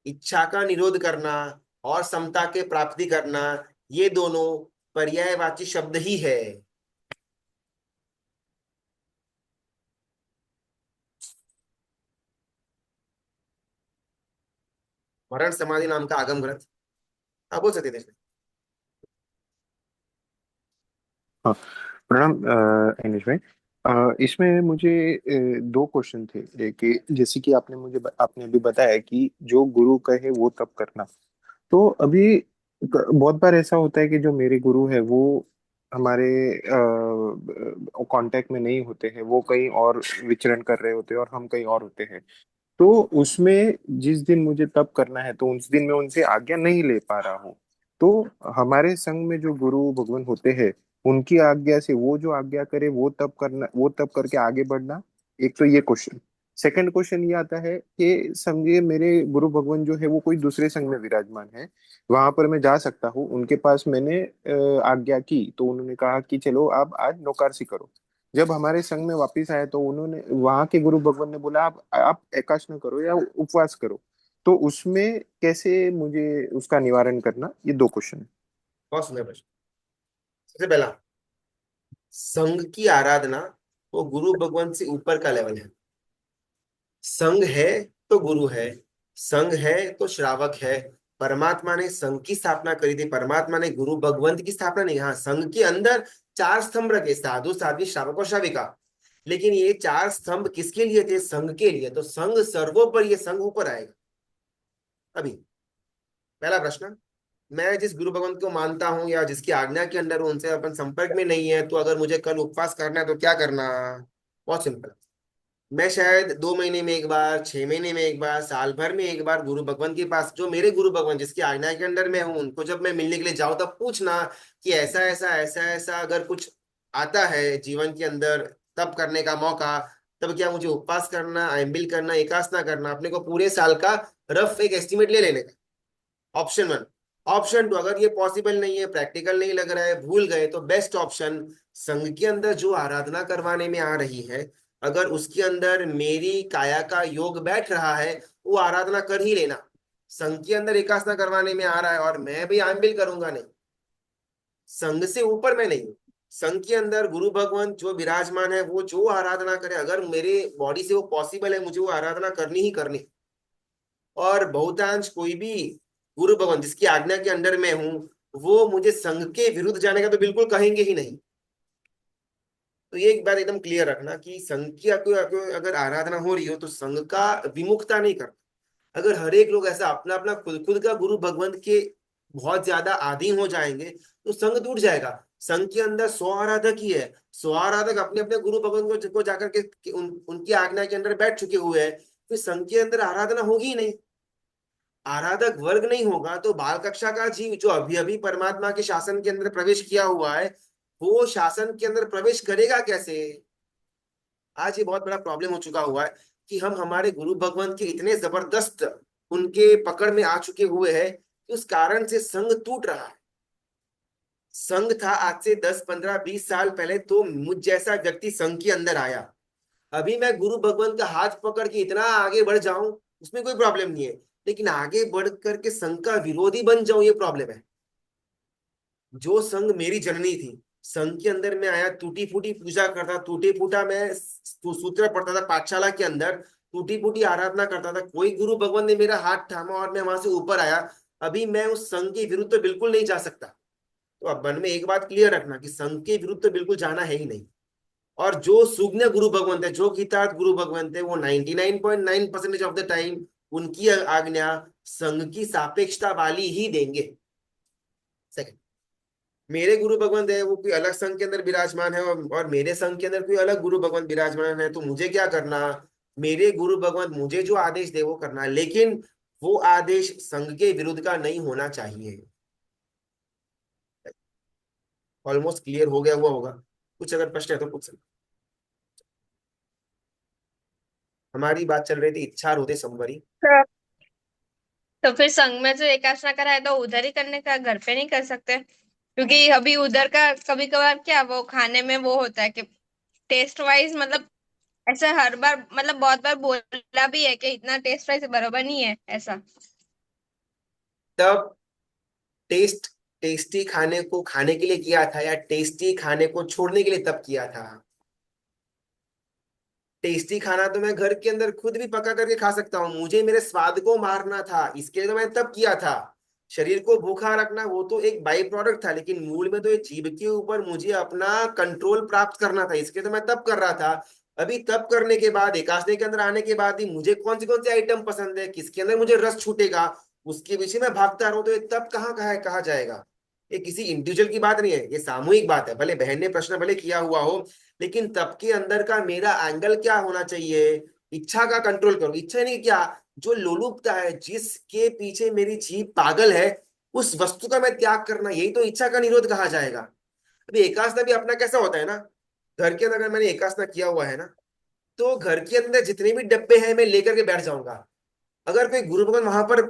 इच्छा का निरोध करना और समता के प्राप्ति करना, ये दोनों पर्यायवाची शब्द ही है। मरण समाधि नाम का आगम ग्रंथ। आप बोल सकते थे। हाँ, प्रणाम इंग्लिश में। इसमें मुझे दो क्वेश्चन थे। कि जैसे कि आपने अभी बताया कि जो गुरु कहे वो तब करना। तो अभी बहुत बार ऐसा होता है कि जो मेरे गुरु है वो हमारे कांटेक्ट में नहीं होते हैं, वो कहीं और विचरण कर रहे होते हैं और हम कहीं और होते हैं। तो उसमें जिस दिन मुझे तप करना है तो उस दिन मैं उनसे आज्ञा नहीं ले पा रहा हूँ। तो हमारे संग में जो गुरु भगवान होते हैं, उनकी आज्ञा से वो जो आज्ञा करे वो तप करना, वो तप करके आगे बढ़ना। एक तो ये क्वेश्चन। सेकंड क्वेश्चन ये आता है कि समझिए मेरे गुरु भगवान जो है वो कोई दूसरे संघ में विराजमान है। वहां पर मैं जा सकता हूँ उनके पास, मैंने आज्ञा की तो उन्होंने कहा कि चलो आप आज नौकारसी करो। जब हमारे संघ में वापिस आए तो उन्होंने, वहां के गुरु भगवान ने बोला आप एकाश न करो या उपवास करो। तो उसमें कैसे मुझे उसका निवारण करना, ये दो क्वेश्चन है। बहुत सुंदर प्रश्न। सबसे पहला, संघ की आराधना वो गुरु भगवान से ऊपर का लेवल है। संघ है तो गुरु है, संघ है तो श्रावक है। परमात्मा ने संघ की स्थापना करी थी, परमात्मा ने गुरु भगवंत की स्थापना नहीं। हाँ, संघ के अंदर चार स्तंभ रखे, साधु साध्वी श्रावक और श्राविका। लेकिन ये चार स्तंभ किसके लिए थे? संघ के लिए। तो संघ सर्वोपरि, ये संघ ऊपर आएगा। अभी पहला प्रश्न, मैं जिस गुरु भगवंत को मानता हूं या जिसकी आज्ञा के अंडर हूं, उनसे अपन संपर्क में नहीं है, तो अगर मुझे कल उपवास करना है तो क्या करना? बहुत सिंपल। मैं शायद 2 महीने में एक बार, 6 महीने में एक बार, साल भर में एक बार गुरु भगवान के पास, जो मेरे गुरु भगवान जिसकी आज्ञा के अंडर में हूं, उनको जब मैं मिलने के लिए जाऊं तब पूछना कि ऐसा ऐसा ऐसा ऐसा अगर कुछ आता है जीवन के अंदर तब करने का मौका, तब क्या मुझे उपवास करना, आइम्बिल करना, एकासना करना, अपने को पूरे साल का रफ एक एस्टिमेट ले लेने का। Option one. ऑप्शन टू, अगर ये पॉसिबल नहीं है, प्रैक्टिकल नहीं लग रहा है, भूल गए, तो बेस्ट ऑप्शन, संघ के अंदर जो आराधना करवाने में आ रही है, अगर उसके अंदर मेरी काया का योग बैठ रहा है, वो आराधना कर ही लेना। संघ के अंदर एकासना करवाने में आ रहा है और मैं भी आमिल करूंगा नहीं, संघ से ऊपर मैं नहीं हूं। संघ के अंदर गुरु भगवान जो विराजमान है, वो जो आराधना करे, अगर मेरे बॉडी से वो पॉसिबल है, मुझे वो आराधना करनी ही करनी। और बहुतांश कोई भी गुरु भगवान जिसकी आज्ञा के अंडर में हूं, वो मुझे संघ के विरुद्ध जाने का तो बिल्कुल कहेंगे ही नहीं। तो ये एक बात एकदम क्लियर रखना कि संघ की अगर आराधना हो रही हो तो संघ का विमुखता नहीं करना। अगर हर एक लोग ऐसा अपना अपना खुद खुद का गुरु भगवंत के बहुत ज्यादा आदी हो जाएंगे, तो संघ टूट जाएगा। संघ के अंदर 100 आराधक ही है, 100 आराधक अपने अपने गुरु भगवंत को जाकर के उनकी आज्ञा के अंदर बैठ चुके हुए हैं, फिर संघ के अंदर आराधना होगी ही नहीं। आराधक वर्ग नहीं होगा तो बाल कक्षा का जीव जो अभी अभी परमात्मा के शासन के अंदर प्रवेश किया हुआ है, वो शासन के अंदर प्रवेश करेगा कैसे? आज ये बहुत बड़ा प्रॉब्लम हो चुका हुआ है कि हम हमारे गुरु भगवंत के इतने जबरदस्त उनके पकड़ में आ चुके हुए हैं कि उस कारण से संघ टूट रहा है। संघ था आज से 10 15 20 साल पहले, तो मुझ जैसा व्यक्ति संघ के अंदर आया। अभी मैं गुरु भगवंत का हाथ पकड़ के इतना आगे बढ़ जाऊं, उसमें कोई प्रॉब्लम नहीं है। लेकिन आगे बढ़ करके संघ का विरोधी बन जाऊं, ये प्रॉब्लम है। जो संघ मेरी जननी थी, संघ के अंदर मैं आया, टूटी फूटी पूजा करता, टूटी फूटा मैं सूत्र पढ़ता था पाठशाला के अंदर, टूटी फूटी आराधना करता था, कोई गुरु भगवान ने मेरा हाथ थामा और मैं वहां से ऊपर आया। अभी मैं उस संघ के विरुद्ध तो बिल्कुल नहीं जा सकता। तो अब मन में एक बात क्लियर रखना कि संघ के विरुद्ध तो बिल्कुल जाना है ही नहीं। और जो सुज्ञ गुरु भगवंत है, जो गीतार्थ गुरु भगवंत है, वो 99.9% ऑफ द टाइम उनकी आज्ञा संघ की सापेक्षता वाली ही देंगे। सेकंड, मेरे गुरु भगवंत है वो कोई अलग संघ के अंदर विराजमान है, और मेरे संघ के अंदर कोई अलग गुरु भगवंत विराजमान है, तो मुझे क्या करना? मेरे गुरु भगवंत मुझे जो आदेश दे वो करना है, लेकिन वो आदेश संघ के विरुद्ध का नहीं होना चाहिए। ऑलमोस्ट क्लियर हो गया हुआ होगा। कुछ अगर प्रश्न है तो पूछ सकते। हमारी बात चल रही थी इच्छा होते संवरी। हाँ। तो फिर संघ में जो एकाशना करा है तो उधर ही करने का, घर पे नहीं कर सकते? क्योंकि अभी उधर का कभी कभार क्या वो खाने में वो होता है कि टेस्ट वाइज मतलब ऐसा हर बार मतलब बहुत बार बोला भी है कि इतना टेस्ट वाइज बराबर नहीं है ऐसा। तब टेस्ट, टेस्टी खाने को खाने के लिए किया था या टेस्टी खाने को छोड़ने के लिए तब किया था? टेस्टी खाना तो मैं घर के अंदर खुद भी पका करके खा सकता हूँ, मुझे मेरे स्वाद को मारना था, इसके लिए तो मैंने तब किया था। शरीर को भूखा रखना वो तो एक बाई प्रोडक्ट था, लेकिन मूल में तो ये जीभ के ऊपर मुझे अपना कंट्रोल प्राप्त करना था, इसके तो मैं तब कर रहा था। अभी तब करने के बाद एकादशी के अंदर आने के बाद ही मुझे कौन सी आइटम पसंद है, किसके अंदर मुझे रस छूटेगा, उसके पीछे मैं भागता रहूं, तो ये तब कहाँ जाएगा। ये किसी इंडिविजुअल की बात नहीं है, ये सामूहिक बात है। भले बहन ने प्रश्न भले किया हुआ हो, लेकिन तब के अंदर का मेरा एंगल क्या होना चाहिए, इच्छा का कंट्रोल करो। इच्छा नहीं क्या, जो लोलुपता है, जिसके पीछे मेरी जीभ पागल है, उस वस्तु का मैं त्याग करना, यही तो इच्छा का निरोध कहा जाएगा। अभी एकासना भी अपना कैसा होता है ना, घर के अंदर अगर मैंने एकासना किया हुआ है ना, तो घर के अंदर जितने भी डब्बे हैं मैं लेकर के बैठ जाऊंगा। अगर कोई गुरु भगवान वहां पर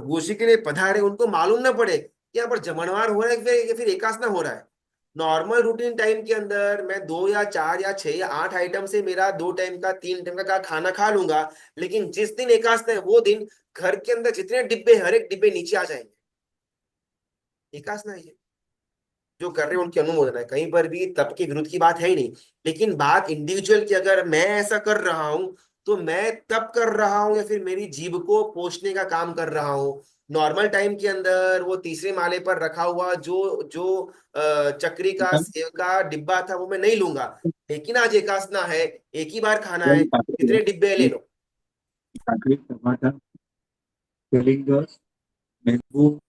गोशी के लिए पधारे, उनको मालूम ना पड़े कि यहाँ पर जमणवार हो रहा है या फिर एकासना हो रहा है। नॉर्मल रूटीन टाइम के अंदर मैं 2 या 4 या 6 या 8 आइटम से मेरा 2 टाइम का 3 टाइम का खाना खा लूंगा। लेकिन जिस दिन एकादशी है वो दिन घर के अंदर जितने डिब्बे, हर एक डिब्बे नीचे आ जाएंगे। एकादशी है ये, जो कर रहे हैं उनकी अनुमोदन है, कहीं पर भी तब के विरुद्ध की बात है ही नहीं। लेकिन बात इंडिविजुअल की, अगर मैं ऐसा कर रहा हूं तो मैं तब कर रहा हूं या फिर मेरी जीभ को पोषने का काम कर रहा हूं। नॉर्मल टाइम के अंदर वो तीसरे माले पर रखा हुआ जो जो चक्री का सेव का डिब्बा था वो मैं नहीं लूंगा। लेकिन आज एकादशी है, एक ही बार खाना है, कितने डिब्बे ले लो। काकड़ी, टमाटर, कलिंगस, नींबू।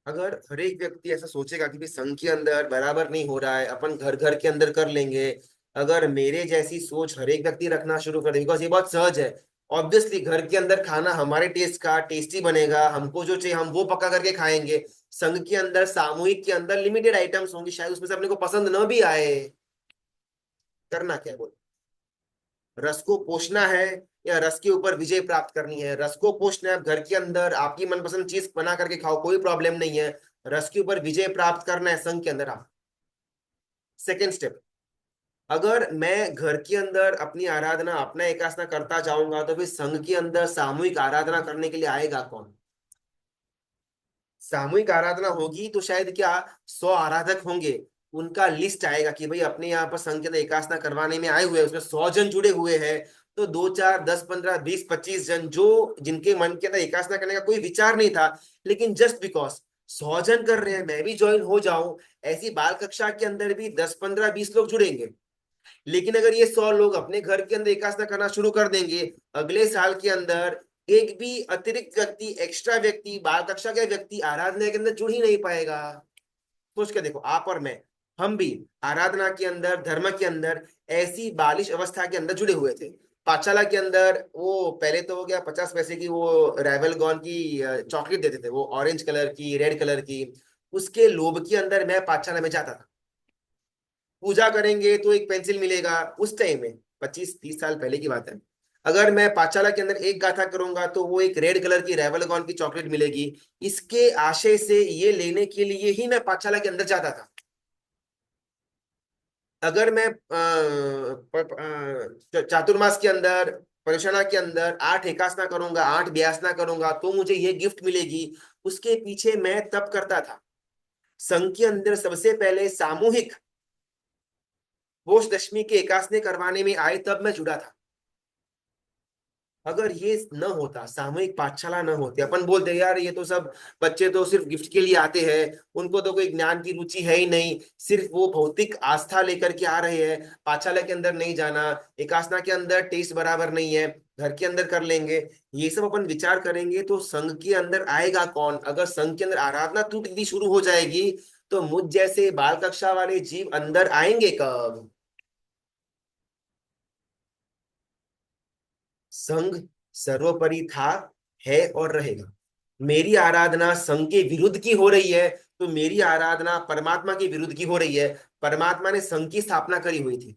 अगर हर एक व्यक्ति ऐसा सोचेगा कि भाई संघ के अंदर बराबर नहीं हो रहा है, अपन घर घर के अंदर कर लेंगे, अगर मेरे जैसी सोच हर एक व्यक्ति रखना शुरू कर दे, बिकॉज ये बहुत सहज है। ऑब्वियसली घर के अंदर खाना हमारे टेस्ट का टेस्टी बनेगा, हमको जो चाहिए हम वो पका करके खाएंगे। संघ के अंदर, सामूहिक के अंदर लिमिटेड आइटम्स होंगे, शायद उसमें से अपने को पसंद न भी आए। करना क्या बोल, रस को पोषना है या रस के ऊपर विजय प्राप्त करनी है। रस को पोषना है, आप घर के अंदर आपकी मनपसंद चीज बना करके खाओ, कोई प्रॉब्लम नहीं है। रस के ऊपर विजय प्राप्त करना है संघ के अंदर आप। सेकेंड स्टेप, अगर मैं घर के अंदर अपनी आराधना, अपना एकासना करता जाऊंगा, तो फिर संघ के अंदर सामूहिक आराधना करने के लिए आएगा कौन। सामूहिक आराधना होगी तो शायद क्या 100 आराधक होंगे, उनका लिस्ट आएगा कि भाई अपने यहाँ पर संघ के अंदर एकासना करवाने में आए हुए हैं, उसमें 100 जन जुड़े हुए हैं। तो 2 4 10 15 20 25 जन जो जिनके मन के अंदर एकासना करने का कोई विचार नहीं था, लेकिन जस्ट बिकॉज 100 जन कर रहे हैं मैं भी ज्वाइन हो जाऊं, ऐसी बाल कक्षा के अंदर भी 10 15 20 लोग जुड़ेंगे। लेकिन अगर ये 100 लोग अपने घर के अंदर एकासना करना शुरू कर देंगे, अगले साल के अंदर एक भी अतिरिक्त व्यक्ति, एक्स्ट्रा व्यक्ति, बाल कक्षा का व्यक्ति आराधना के अंदर जुड़ ही नहीं पाएगा। सोच के देखो, आप और मैं, हम भी आराधना के अंदर, धर्म के अंदर ऐसी बालिश अवस्था के अंदर जुड़े हुए थे। पाठशाला के अंदर वो पहले तो हो गया 50 पैसे की वो राइवल गॉन की चॉकलेट देते थे, वो ऑरेंज कलर की, रेड कलर की। उसके लोभ के अंदर मैं पाठशाला में जाता था। पूजा करेंगे तो एक पेंसिल मिलेगा, उस टाइम में 25 30 साल पहले की बात है। अगर मैं पाठशाला के अंदर एक गाथा करूंगा तो वो एक रेड कलर की रेवलगॉन की चॉकलेट मिलेगी। इसके आशय से ये लेने के लिए ही मैं पाठशाला के अंदर जाता था। अगर मैं चातुर्मास के अंदर, पर्युषणा के अंदर 8 एकासना करूंगा, 8 व्यासना करूंगा, तो मुझे ये गिफ्ट मिलेगी। उसके पीछे मैं तब करता था। संघ के अंदर सबसे पहले सामूहिक पोष दशमी के एकासने करवाने में आए, तब मैं जुड़ा था। अगर ये न होता, सामूहिक पाठशाला न होती, अपन बोलते यार ये तो सब बच्चे तो सिर्फ गिफ्ट के लिए आते हैं, उनको तो कोई ज्ञान की रुचि है ही नहीं, सिर्फ वो भौतिक आस्था लेकर के आ रहे हैं, पाठशाला के अंदर नहीं जाना, एकासना के अंदर टेस्ट बराबर नहीं है, घर के अंदर कर लेंगे। ये सब अपन विचार करेंगे तो संघ के अंदर आएगा कौन। अगर संघ के अंदर आराधना टूटनी शुरू हो जाएगी, तो मुझ जैसे बाल कक्षा वाले जीव अंदर आएंगे कब। संघ सर्वोपरि था, है और रहेगा। मेरी आराधना संघ के विरुद्ध की हो रही है तो मेरी आराधना परमात्मा के विरुद्ध की हो रही है। परमात्मा ने संघ की स्थापना करी हुई थी,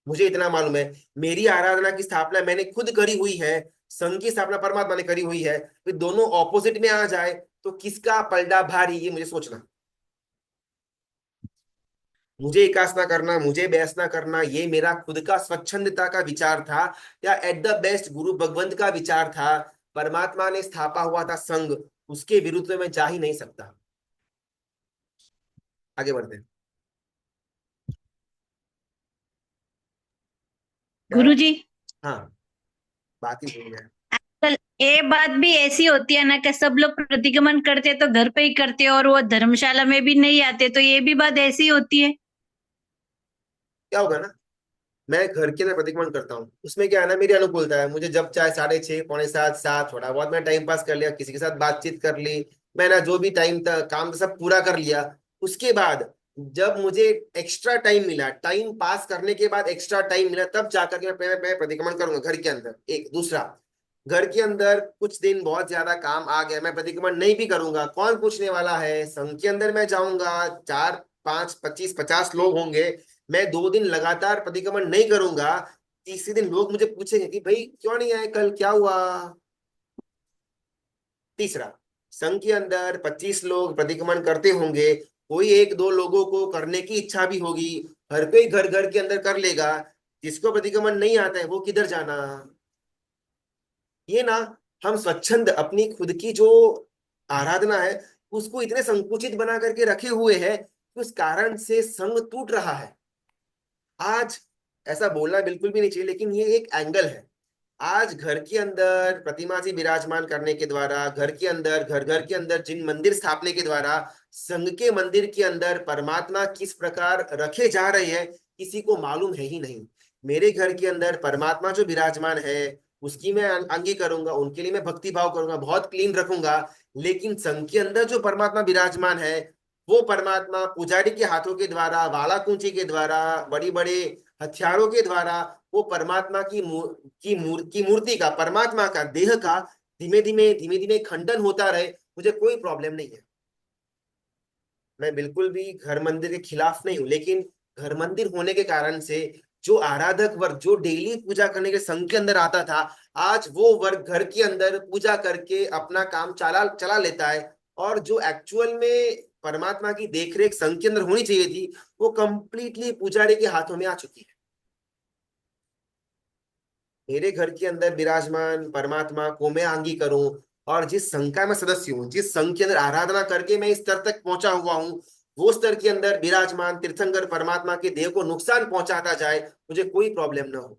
मुझे इतना मालूम है। मेरी आराधना की स्थापना मैंने खुद करी हुई है, संघ की स्थापना परमात्मा ने करी हुई है। फिर दोनों ऑपोजिट में आ जाए तो किसका पलड़ा भारी, ये मुझे सोचना। मुझे एकासना करना, मुझे बैसना करना, ये मेरा खुद का स्वच्छंदता का विचार था, या एट द बेस्ट गुरु भगवंत का विचार था। परमात्मा ने स्थापा हुआ था संघ, उसके विरुद्ध में मैं जा ही नहीं सकता। आगे बढ़ते हैं। क्या? गुरुजी, हाँ, बात ही भूल गया। कल ये बात भी ऐसी होती है ना कि सब लोग प्रतिक्रमण करते तो घर पे ही करते और वो धर्मशाला में भी नहीं आते, तो ये भी बात ऐसी होती है। क्या होगा ना, मैं घर के अंदर प्रतिक्रमण करता हूँ, उसमें क्या है ना, मेरी अनुकूलता है, मुझे जब चाहे 6:30, पौने 7, 7, थोड़ा बहुत मैं टाइम पास कर लिया, किसी के साथ बातचीत कर ली, मैं ना जो भी टाइम था काम था सब पूरा कर लिया। उसके बाद जब मुझे एक्स्ट्रा टाइम मिला, टाइम पास करने के बाद एक्स्ट्रा टाइम मिला, तब जाकर के मैं प्रतिक्रमण करूंगा घर के अंदर। एक दूसरा, घर के अंदर कुछ दिन बहुत ज्यादा काम आ गया, मैं प्रतिक्रमण नहीं भी करूंगा, कौन पूछने वाला है, संघ के अंदर मैं जाऊंगा, 4, 5, 25, 50 लोग होंगे, मैं 2 दिन लगातार प्रतिक्रमण नहीं करूंगा, तीसरे दिन लोग मुझे पूछेंगे कि भाई क्यों नहीं आए, कल क्या हुआ। तीसरा, संघ के अंदर 25 लोग प्रतिक्रमण करते होंगे, कोई एक दो लोगों को करने की इच्छा भी होगी, हर कोई घर घर के अंदर कर लेगा, जिसको प्रतिक्रमण नहीं आता है वो किधर जाना। ये ना, हम स्वच्छंद अपनी खुद की जो आराधना है उसको इतने संकुचित बना करके रखे हुए हैं कि उस कारण से संघ टूट रहा है। आज ऐसा बोलना बिल्कुल भी नहीं चाहिए, लेकिन ये एक एंगल है। आज घर के अंदर प्रतिमा जी विराजमान करने के द्वारा, घर के अंदर, घर घर के अंदर जिन मंदिर स्थापने के द्वारा, संघ के मंदिर के अंदर परमात्मा किस प्रकार रखे जा रहे हैं किसी को मालूम है ही नहीं। मेरे घर के अंदर परमात्मा जो विराजमान है उसकी मैं अंगी करूंगा, उनके लिए मैं भक्ति भाव करूंगा, बहुत क्लीन रखूंगा। लेकिन संघ के अंदर जो परमात्मा विराजमान है वो परमात्मा पुजारी के हाथों के द्वारा, वाला कुंची के द्वारा, बड़ी बड़े हथियारों के द्वारा, वो परमात्मा की मूर्ति का, परमात्मा का देह का धीमे धीमे खंडन होता रहे, मुझे कोई प्रॉब्लम नहीं है। मैं बिल्कुल भी घर मंदिर के खिलाफ नहीं हूं, लेकिन घर मंदिर होने के कारण से जो आराधक वर्ग जो डेली पूजा करने के संघ के अंदर आता था, आज वो वर्ग घर के अंदर पूजा करके अपना काम चला चला लेता है, और जो एक्चुअल में परमात्मा की देखरेख संघ के अंदर होनी चाहिए थी वो कंप्लीटली पुजारी के हाथों में आ चुकी है। मेरे घर के अंदर विराजमान परमात्मा को मैं आंगी करूं, और जिस संघ का मैं सदस्य हूं, जिस संघ के अंदर आराधना करके मैं इस स्तर तक पहुंचा हुआ हूं, वो स्तर के अंदर विराजमान तीर्थंकर परमात्मा के देह को नुकसान पहुंचाता जाए, मुझे कोई प्रॉब्लम ना हो।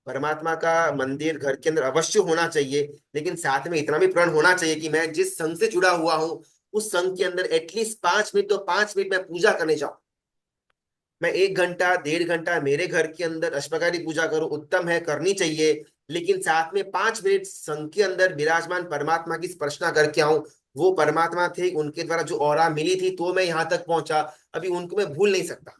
परमात्मा का मंदिर घर के अंदर अवश्य होना चाहिए, लेकिन साथ में इतना भी प्रण होना चाहिए कि मैं जिस संघ से जुड़ा हुआ हूं उस संघ के अंदर एटलीस्ट 5 मिनट तो 5 मिनट मैं पूजा करने जाऊं। मैं 1 घंटा 1.5 घंटा मेरे घर के अंदर अष्टप्रकारी पूजा करूं, उत्तम है, करनी चाहिए, लेकिन साथ में 5 मिनट संघ के अंदर विराजमान परमात्मा की स्पर्शना करके आऊं। वो परमात्मा थे, उनके द्वारा जो ऑरा मिली थी तो मैं यहां तक पहुंचा, अभी उनको मैं भूल नहीं सकता।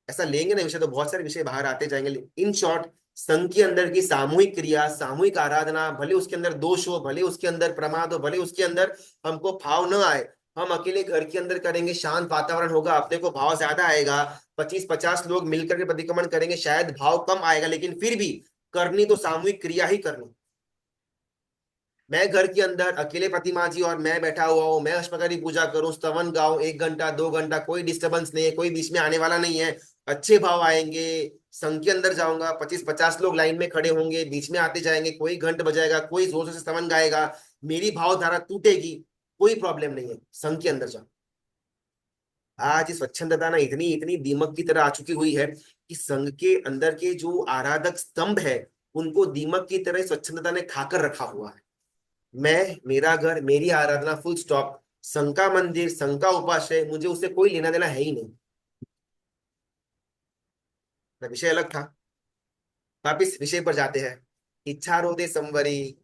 ऐसा लेंगे ना विषय तो बहुत सारे विषय बाहर आते जाएंगे। इन शॉर्ट, संघ के अंदर की सामूहिक क्रिया, सामूहिक आराधना, भले उसके अंदर दोष हो, भले उसके अंदर प्रमाद हो, भले उसके अंदर हमको भाव न आए, हम अकेले घर के अंदर करेंगे, शांत वातावरण होगा, अपने को भाव ज्यादा आएगा, 25-50 लोग मिलकर के प्रतिक्रमण करेंगे, शायद भाव कम आएगा, लेकिन फिर भी करनी तो सामूहिक क्रिया ही करनी। मैं घर के अंदर अकेले प्रतिमा जी और मैं बैठा हुआ हूँ, मैं अष्टप्रकारी पूजा करूँ, स्तवन गाऊं, 1 घंटा 2 घंटा, कोई डिस्टर्बेंस नहीं है, कोई बीच में आने वाला नहीं है, अच्छे भाव आएंगे। संघ के अंदर जाऊंगा, 25-50 लोग लाइन में खड़े होंगे, बीच में आते जाएंगे, कोई घंट बजाएगा, कोई जोर से स्तवन गाएगा, मेरी भावधारा टूटेगी, कोई प्रॉब्लम नहीं है, संघ के अंदर जाओ। आज इस स्वच्छंदता ना इतनी इतनी दीमक की तरह आ चुकी हुई है कि संघ के अंदर के जो आराधक स्तंभ है उनको दीमक की तरह स्वच्छंदता ने खाकर रखा हुआ है। मैं, मेरा घर, मेरी आराधना, फुल स्टॉप। संघ का मंदिर, संघ का उपाश्रय, मुझे उससे कोई लेना देना है ही नहीं। ना विषय अलग था, वापिस विषय पर जाते हैं। इच्छारोदे संवरी,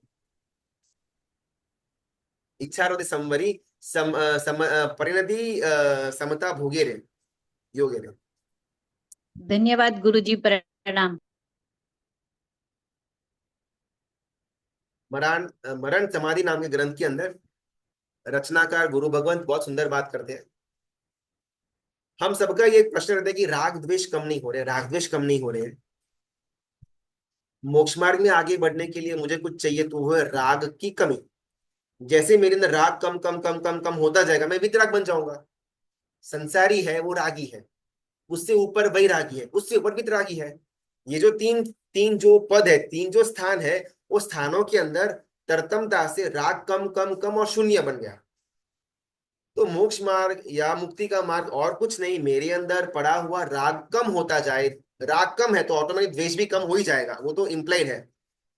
इच्छारोदे संवरी, परिणति समता भोगेरे योगेरे। धन्यवाद गुरुजी, प्रणाम। मरण मरण समाधि नाम के ग्रंथ के अंदर रचनाकार गुरु भगवंत बहुत सुंदर बात करते हैं। हम सबका ये प्रश्न रहता है कि राग द्वेष कम नहीं हो रहे, राग द्वेष कम नहीं हो रहे हैं। मोक्ष मार्ग में आगे बढ़ने के लिए मुझे कुछ चाहिए, तो वो है राग की कमी। जैसे मेरे अंदर राग कम कम कम कम कम होता जाएगा, मैं वितराग बन जाऊंगा। संसारी है वो रागी है, उससे ऊपर वैरागी है, उससे ऊपर वितरागी है। ये जो तीन तीन जो पद है, तीन जो स्थान है, वो स्थानों के अंदर तरतमता से राग कम कम कम और शून्य बन गया। तो मोक्ष मार्ग या मुक्ति का मार्ग और कुछ नहीं, मेरे अंदर पड़ा हुआ राग कम होता जाए, राग कम है तो ऑटोमेटिक द्वेष भी कम हो ही जाएगा, वो तो इम्प्लाइड है।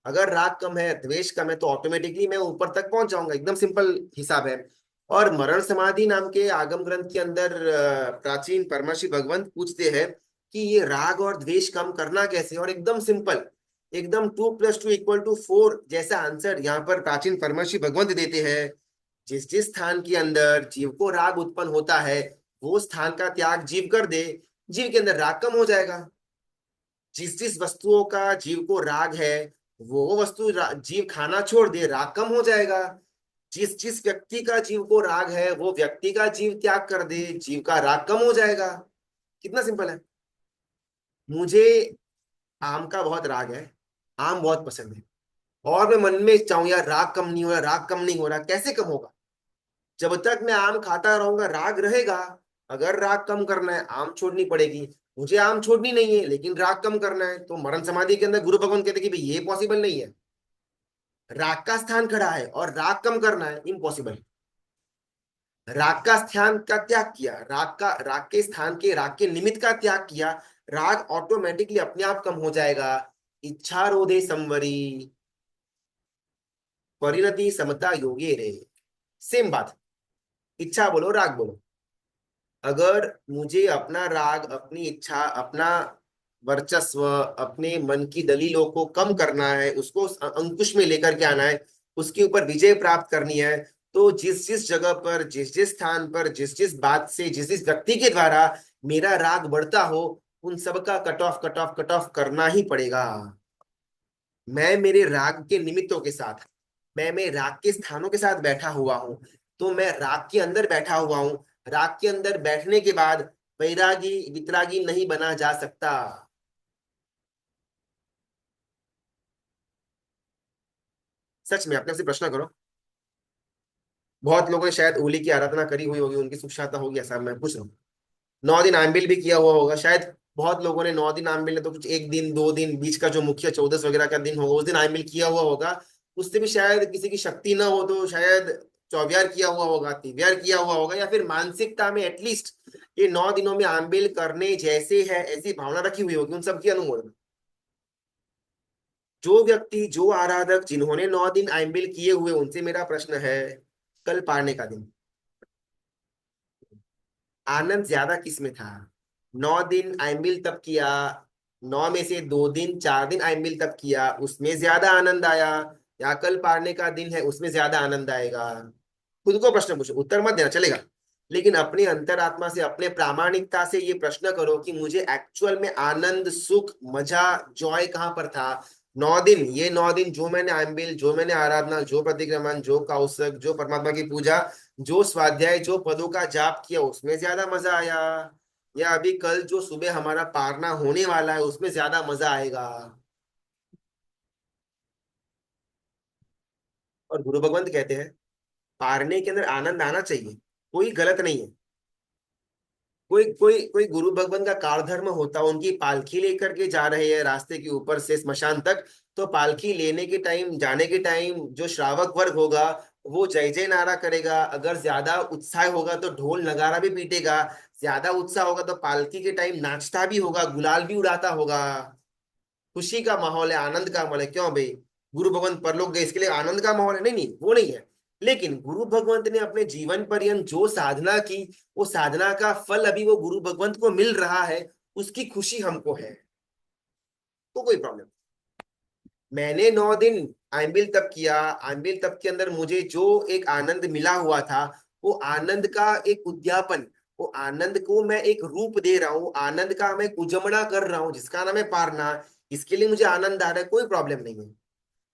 अगर राग कम है, द्वेष कम है, तो ऑटोमेटिकली मैं ऊपर तक पहुंच जाऊंगा, एकदम सिंपल हिसाब है। और मरण समाधि नाम के आगम ग्रंथ के अंदर प्राचीन परमर्षि भगवंत पूछते हैं कि ये राग और द्वेष कम करना कैसे, और एकदम सिंपल, एकदम 2 + 2 = 4 जैसा आंसर यहाँ पर प्राचीन परमर्षि भगवंत देते हैं। जिस जिस स्थान के अंदर जीव को राग उत्पन्न होता है, वो स्थान का त्याग जीव कर दे, जीव के अंदर राग कम हो जाएगा। जिस जिस वस्तुओं का जीव को राग है, वो वस्तु जीव खाना छोड़ दे, राग कम हो जाएगा। जिस जिस व्यक्ति का जीव को राग है, वो व्यक्ति का जीव त्याग कर दे, जीव का राग कम हो जाएगा। कितना सिंपल है। मुझे आम का बहुत राग है, आम बहुत पसंद है, और मैं मन में चाहूं यार राग कम नहीं हो रहा, राग कम नहीं हो रहा, कैसे कम होगा? जब तक मैं आम खाता रहूंगा राग रहेगा। अगर राग कम करना है, आम छोड़नी पड़ेगी। मुझे आम छोड़नी नहीं है, लेकिन राग कम करना है, तो मरण समाधि के अंदर गुरु भगवान कहते कि भाई ये पॉसिबल नहीं है। राग का स्थान खड़ा है और राग कम करना है, इम्पॉसिबल। राग का स्थान का त्याग किया, राग के स्थान के, राग के निमित्त का त्याग किया, राग ऑटोमेटिकली अपने आप कम हो जाएगा। इच्छा रोधे संवरी, परिणति समता योगे रे। सेम बात, इच्छा बोलो राग बोलो। अगर मुझे अपना राग, अपनी इच्छा, अपना वर्चस्व, अपने मन की दलीलों को कम करना है, उसको अंकुश में लेकर के आना है, उसके ऊपर विजय प्राप्त करनी है, तो जिस जिस जगह पर, जिस जिस स्थान पर, जिस जिस बात से, जिस जिस व्यक्ति के द्वारा मेरा राग बढ़ता हो, उन सब का cut off cut off cut off करना ही पड़ेगा। मैं मेरे राग के निमित्तों के साथ, मैं मेरे राग के स्थानों के साथ बैठा हुआ हूं, तो मैं राग के अंदर बैठा हुआ हूं। राग के अंदर बैठने के बाद वैरागी वितरागी नहीं बना जा सकता। सच में अपने आप से प्रश्न करो। बहुत लोगों ने शायद होली की आराधना करी हुई होगी, उनकी सुख शांति होगी, ऐसा मैं पूछ रहा हूँ। 9 दिन आंबिल भी किया हुआ होगा शायद। बहुत लोगों ने 9 दिन आंबिल, तो कुछ 1 दिन 2 दिन बीच का जो मुख्य 14 वगैरह का दिन होगा, उस दिन आंबिल किया हुआ होगा। उससे भी शायद किसी की शक्ति ना हो तो शायद चौबियार किया हुआ होगा, तिबियार किया हुआ होगा, या फिर मानसिकता में एटलीस्ट ये 9 दिनों में आंबिल करने जैसे है ऐसी भावना रखी हुई होगी, उन सबकी अनुमोदन। जो व्यक्ति, जो आराधक जिन्होंने 9 दिन आंबिल किए हुए, उनसे मेरा प्रश्न है, कल पारने का दिन आनंद ज्यादा किस में था? 9 दिन आइमिल तप किया, 9 में से 2 दिन 4 दिन आइमिल तप किया, उसमें ज्यादा आनंद आया, या कल पारने का दिन है उसमें ज्यादा आनंद आएगा? खुद को प्रश्न पूछो, उत्तर मत देना चलेगा, लेकिन अपने अंतरात्मा से, अपने प्रामाणिकता से ये प्रश्न करो कि मुझे एक्चुअल में आनंद, सुख, मजा, जॉय कहाँ पर था? 9 दिन, ये 9 दिन जो मैंने आंबिल, जो मैंने आराधना, जो प्रतिक्रमण, जो कौसक, जो परमात्मा की पूजा, जो स्वाध्याय, जो पदों का जाप किया, उसमें ज्यादा मजा आया, या अभी कल जो सुबह हमारा पारना होने वाला है उसमें ज्यादा मजा आएगा? और गुरु भगवंत कहते हैं पारने के अंदर आनंद आना चाहिए, कोई गलत नहीं है। कोई कोई कोई गुरु भगवान का काल धर्म होता है, उनकी पालकी लेकर के जा रहे हैं रास्ते के ऊपर से स्मशान तक, तो पालकी लेने के टाइम, जाने के टाइम जो श्रावक वर्ग होगा वो जय जय नारा करेगा। अगर ज्यादा उत्साह होगा तो ढोल नगारा भी पीटेगा, ज्यादा उत्साह होगा तो पालकी के टाइम नाचता भी होगा, गुलाल भी उड़ाता होगा। खुशी का माहौल है, आनंद का माहौल है। क्यों भाई, गुरु भगवंत परलोक गए इसके लिए आनंद का माहौल है? नहीं नहीं, वो नहीं है। लेकिन गुरु भगवंत ने अपने जीवन पर्यंत जो साधना की, वो साधना का फल अभी वो गुरु भगवंत को मिल रहा है, उसकी खुशी हमको है, तो कोई प्रॉब्लम। मैंने 9 दिन आंबिल तप किया, आंबिल तप के अंदर मुझे जो एक आनंद मिला हुआ था, वो आनंद का एक उद्यापन, वो आनंद को मैं एक रूप दे रहा हूँ, आनंद का मैं उजमड़ा कर रहा हूँ, जिसका नाम है पारना। इसके लिए मुझे आनंद आ रहा है, कोई प्रॉब्लम नहीं है।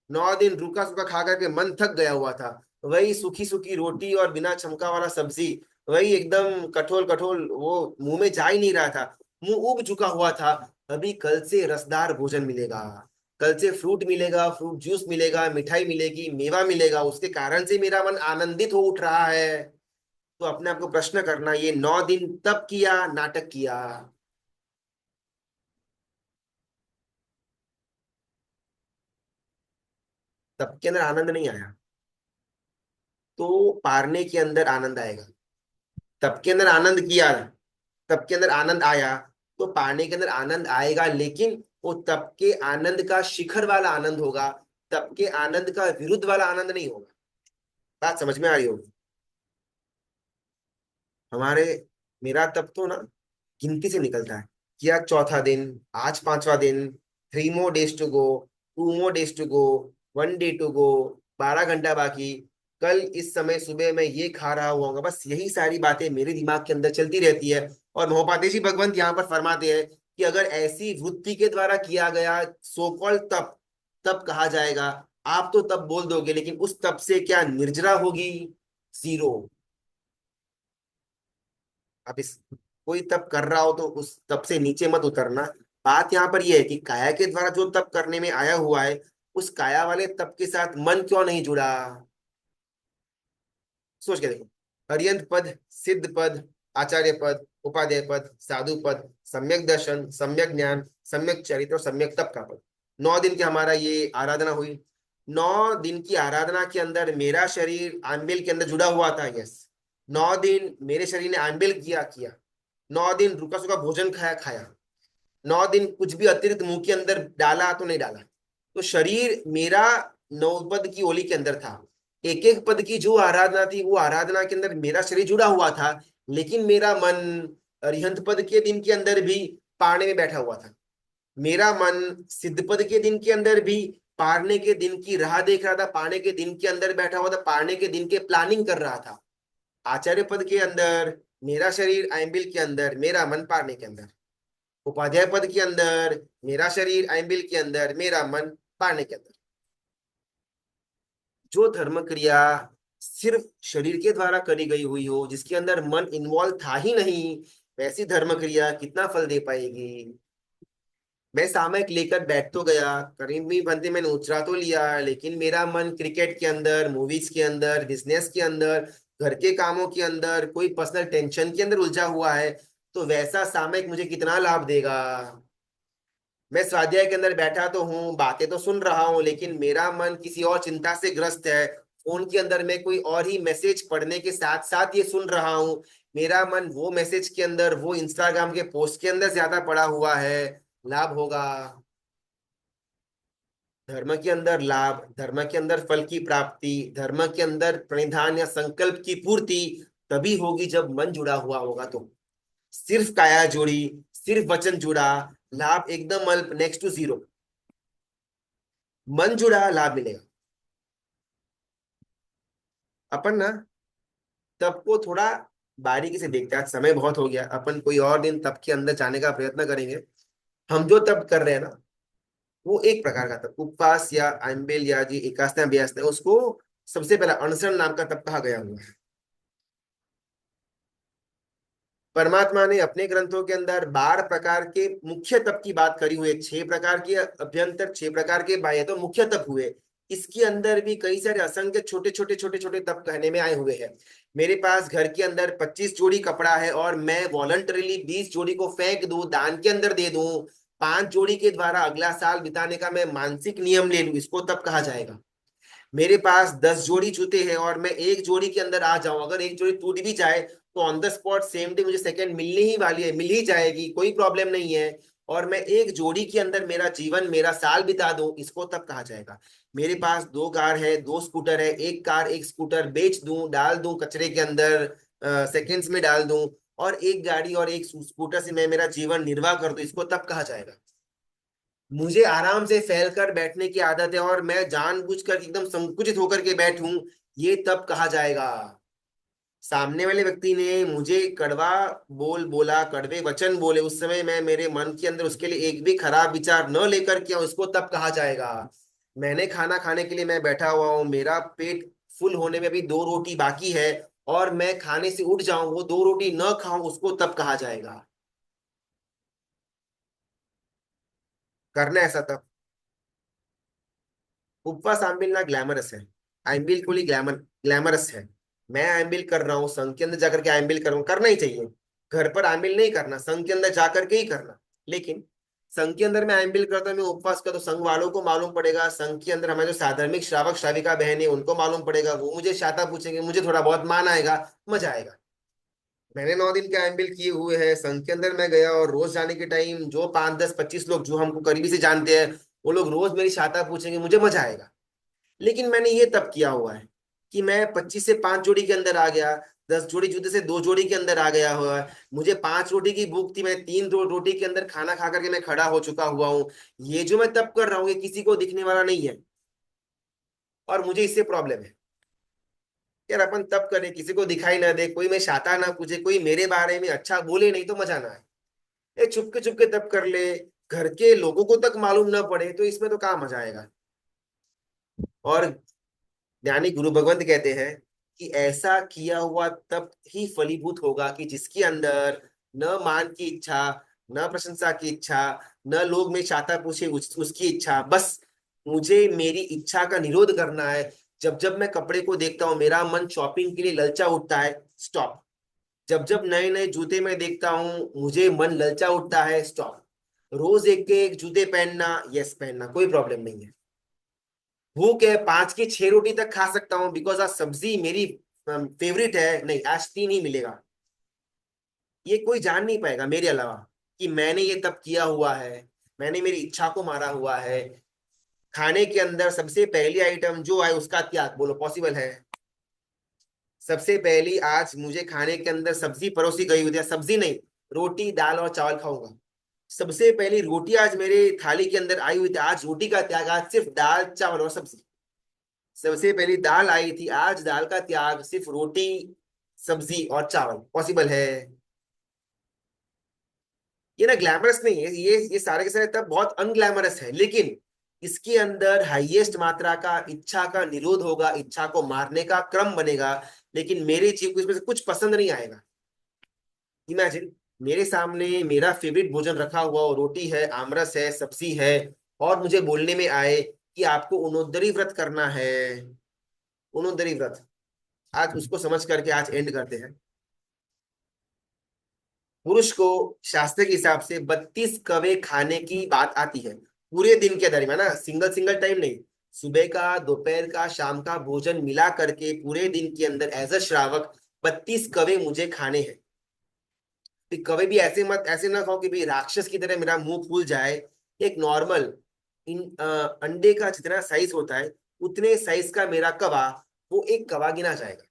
9 दिन रूखा सूखा खा करके मन थक गया हुआ था, वही सूखी सूखी रोटी और बिना छमका वाला सब्जी, वही एकदम कठोल कठोल, वो मुंह में जा ही नहीं रहा था, मुंह उब चुका हुआ था। अभी कल से रसदार भोजन मिलेगा, कल से फ्रूट मिलेगा, फ्रूट जूस मिलेगा, मिठाई मिलेगी, मेवा मिलेगा, उसके कारण से मेरा मन आनंदित हो उठ रहा है। तो अपने आप को प्रश्न करना, ये 9 दिन तब किया, नाटक किया, तब के अंदर आनंद नहीं आया, तो पारने के अंदर आनंद आएगा। तब के अंदर आनंद किया, तब के अंदर आनंद आया, तो पाने के अंदर आनंद आएगा, लेकिन वो तप के आनंद का शिखर वाला आनंद होगा, तप के आनंद का विरुद्ध वाला आनंद नहीं होगा। बात समझ में आ रही होगी? हमारे मेरा तप तो ना गिनती से निकलता है कि आज चौथा दिन, आज पांचवा दिन, 3 more days to go, 2 more days to go, 1 day to go, 12 घंटा बाकी, कल इस समय सुबह मैं ये खा रहा हुआ, बस यही सारी बातें मेरे दिमाग के अंदर चलती रहती है। और महोपाध्याय जी भगवंत यहाँ पर फरमाते हैं कि अगर ऐसी वृत्ति के द्वारा किया गया सो कॉल तप तप कहा जाएगा। आप तो तप बोल दोगे, लेकिन उस तप से क्या निर्जरा होगी? जीरो। अब इस कोई तप कर रहा हो तो उस तप से नीचे मत उतरना। बात यहाँ पर यह है कि काया के द्वारा जो तप करने में आया हुआ है, उस काया वाले तप के साथ मन क्यों नहीं जुड़ा? सोच के देखो। अर्यंत पद, सिद्ध पद, आचार्य पद, उपाध्याय पद, साधु पद, सम्यक दर्शन, सम्यक ज्ञान, सम्यक चरित्र और सम्यक तप का पद, 9 दिन की हमारा ये आराधना हुई। 9 दिन की आराधना के अंदर मेरा शरीर आंबिल के अंदर जुड़ा हुआ था। यस, 9 दिन मेरे शरीर ने आंबिल किया किया। 9 दिन रुका सुखा भोजन खाया खाया। 9 दिन कुछ भी अतिरिक्त मुंह के अंदर डाला तो नहीं डाला। तो शरीर मेरा 9 पद की ओली के अंदर था। एक एक पद की जो आराधना थी, वो आराधना के अंदर मेरा शरीर जुड़ा हुआ था, लेकिन मेरा मन अरिहंत पद के दिन के अंदर भी पारने में बैठा हुआ था। मेरा मन सिद्ध पद के दिन के अंदर भी पारने के दिन की राह देख रहा था, पाने के दिन के अंदर बैठा हुआ था, पारने के दिन के प्लानिंग कर रहा था। आचार्य पद के अंदर मेरा शरीर आइंबिल के अंदर, मेरा मन पारने के अंदर। उपाध्याय पद के अंदर मेरा शरीर आइंबिल के अंदर, मेरा मन पारने के अंदर। जो धर्म क्रिया सिर्फ शरीर के द्वारा करी गई हुई हो, जिसके अंदर मन इन्वॉल्व था ही नहीं, वैसी धर्म क्रिया कितना फल दे पाएगी? मैं सामयिक लेकर बैठ तो गया, करीबी बनते मैंने उचरा तो लिया, लेकिन मेरा मन क्रिकेट के अंदर, मूवीज के अंदर, बिजनेस के अंदर, घर के कामों के अंदर, कोई पर्सनल टेंशन के अंदर उलझा हुआ है। तो वैसा सामयिक मुझे कितना लाभ देगा? मैं स्वाध्याय के अंदर बैठा तो हूँ, बातें तो सुन रहा हूँ, लेकिन मेरा मन किसी और चिंता से ग्रस्त है। फोन के अंदर मैं कोई और ही मैसेज पढ़ने के साथ साथ ये सुन रहा हूँ। मेरा मन वो मैसेज के अंदर, वो इंस्टाग्राम के पोस्ट के अंदर ज्यादा पड़ा हुआ है। लाभ होगा? धर्म के अंदर लाभ, धर्म के अंदर फल की प्राप्ति, धर्म के अंदर प्रणिधान या संकल्प की पूर्ति तभी होगी जब मन जुड़ा हुआ होगा। तो सिर्फ काया जुड़ी, सिर्फ वचन जुड़ा, लाभ एकदम अल्प, नेक्स्ट टू जीरो। मन जुड़ा, लाभ मिलेगा। अपन ना तब को थोड़ा बारीकी से देखते हैं। आज समय बहुत हो गया, अपन कोई और दिन तब के अंदर जाने का प्रयत्न करेंगे। हम जो तब कर रहे हैं ना, वो एक प्रकार का तप, उपवास या आइंबिल या जी एकास्ता ब्यास्ता, उसको सबसे पहला अनशन नाम का तप कहा गया हुआ है। परमात्मा ने अपने ग्रंथों के अंदर 12 प्रकार के मुख्य तप की बात करी हुई है। 6 प्रकार के अभ्यंतर, 6 प्रकार के बाह्य, तो मुख्य तप हुए। इसके अंदर भी कई सारे असंख्य छोटे छोटे छोटे छोटे तप कहने में आए हुए हैं। मेरे पास घर के अंदर 25 जोड़ी कपड़ा है और मैं वॉलंटरीली 20 जोड़ी को फेंक दूं, दान के अंदर दे दूं, 5 जोड़ी के द्वारा अगला साल बिताने का मैं मानसिक नियम ले लूं, इसको तप कहा जाएगा। मेरे पास 10 जोड़ी जूते हैं और मैं एक जोड़ी के अंदर आ जाऊं, अगर एक जोड़ी टूट भी जाए तो on the spot same day मुझे सेकंड मिलनी ही वाली है, मिल ही जाएगी, कोई प्रॉब्लम नहीं है, और मैं एक जोड़ी के अंदर मेरा जीवन, मेरा साल बिता दूं, इसको तब कहा जाएगा। मेरे पास 2 कार है, 2 स्कूटर है, एक कार एक स्कूटर बेच दूं, डाल दूं कचरे के अंदर, सेकेंड्स में डाल दूं, और एक गाड़ी और एक स्कूटर से मैं मेरा जीवन निर्वाह कर दूं, इसको तब कहा जाएगा। मुझे आराम से फैलकर बैठने की आदत है और मैं जानबूझकर एकदम संकुचित होकर के बैठूं, ये तब कहा जाएगा। सामने वाले व्यक्ति ने मुझे कड़वा बोल बोला, कड़वे वचन बोले, उस समय मैं मेरे मन के अंदर उसके लिए एक भी खराब विचार न लेकर के, उसको तब कहा जाएगा। मैंने खाना खाने के लिए मैं बैठा हुआ हूँ, मेरा पेट फुल होने में अभी 2 रोटी बाकी है, और मैं खाने से उठ जाऊं, वो 2 रोटी न खाऊं, उसको तब कहा जाएगा। करना ऐसा तब। उपवास आंबिल ना ग्लैमरस है, आइंबिल को ग्लैमरस है। मैं आइंबिल कर रहा हूँ, संघ के अंदर जाकर के आइंबिल कर रहा हूँ, करना ही चाहिए। घर पर आइंबिल नहीं करना, संघ के अंदर जाकर के ही करना। लेकिन संघ के अंदर मैं आइंबिल करता हूँ, मैं उपवास करता हूँ, संघ वालों को मालूम पड़ेगा, संघ के अंदर हमारे जो साधर्मिक श्रावक श्राविका बहन है उनको मालूम पड़ेगा, वो मुझे शाता पूछेंगे, मुझे थोड़ा बहुत मान आएगा, मजा आएगा। मैंने 9 दिन के एमबिल किए हुए हैं। संघ के अंदर मैं गया और रोज जाने के टाइम जो 5, 10, 25 लोग जो हमको करीबी से जानते हैं, वो लोग रोज मेरी शाखा पूछेंगे, मुझे मजा आएगा। लेकिन मैंने ये तब किया हुआ है कि मैं 25 से 5 जोड़ी के अंदर आ गया, 10 जोड़ी जूते से 2 जोड़ी के अंदर आ गया हुआ है। मुझे 5 रोटी की भूख थी, मैं 3 रोटी के अंदर खाना खा करके मैं खड़ा हो चुका हुआ हूँ। ये जो मैं तब कर रहा हूँ ये किसी को दिखने वाला नहीं है, और मुझे इससे प्रॉब्लम है। यार अपन तब करें, किसी को दिखाई ना दे, कोई मैं शाता ना पूछे, कोई मेरे बारे में अच्छा बोले नहीं तो मजा ना आए। ये चुपके चुपके तब कर ले, घर के लोगों को तक मालूम ना पड़े, तो इसमें तो कहाँ मजा आएगा। और ज्ञानी गुरु भगवंत कहते हैं कि ऐसा किया हुआ तब ही फलीभूत होगा कि जिसके अंदर न मान की इच्छा, न प्रशंसा की इच्छा, न लोग में चाहता पूछे उसकी इच्छा, बस मुझे मेरी इच्छा का निरोध करना है। जब जब मैं कपड़े को देखता हूँ मेरा मन शॉपिंग के लिए ललचा उठता है, स्टॉप। जब जब नए नए जूते में देखता हूँ मुझे मन ललचा उठता है, स्टॉप। रोज एक के एक जूते पहनना, यस पहनना, कोई प्रॉब्लम नहीं है। भूख है, 5 की 6 रोटी तक खा सकता हूँ बिकॉज आज सब्जी मेरी फेवरेट है, नहीं आज 3 ही मिलेगा। ये कोई जान नहीं पाएगा मेरे अलावा कि मैंने ये तब किया हुआ है, मैंने मेरी इच्छा को मारा हुआ है। खाने के अंदर सबसे पहली आइटम जो आए उसका त्याग, बोलो पॉसिबल है? सबसे पहली आज मुझे खाने के अंदर सब्जी परोसी गई हुई है, सब्जी नहीं, रोटी दाल और चावल खाऊंगा। सबसे पहली रोटी आज मेरे थाली के अंदर आई हुई थी, आज रोटी का त्याग, आज सिर्फ दाल चावल और सब्जी। सबसे पहली दाल आई थी, आज दाल का त्याग, सिर्फ रोटी सब्जी और चावल, पॉसिबल है? ये ना ग्लैमरस नहीं है, ये सारे के सारे तब बहुत अनग्लैमरस है, लेकिन इसके अंदर हाईएस्ट मात्रा का इच्छा का निरोध होगा, इच्छा को मारने का क्रम बनेगा। लेकिन मेरे जीव को इसमें से कुछ पसंद नहीं आएगा। इमेजिन मेरे सामने मेरा फेवरेट भोजन रखा हुआ हो, रोटी है, आमरस है, सब्जी है, और मुझे बोलने में आए कि आपको उनोदरी व्रत करना है। उनोदरी व्रत, आज उसको समझ करके आज एंड करते हैं। पुरुष को शास्त्र के हिसाब से 32 कवे खाने की बात आती है पूरे दिन के दरमियान ना, सिंगल सिंगल टाइम नहीं। सुबह का, दोपहर का, शाम का भोजन मिला करके पूरे दिन के अंदर एज अ श्रावक 32 कवे मुझे खाने हैं। तो कभी भी ऐसे मत, ऐसे ना खाओ कि भाई राक्षस की तरह मेरा मुंह फूल जाए। एक नॉर्मल इन अंडे का जितना साइज होता है उतने साइज का मेरा कवा, वो एक कवा गिना जाएगा।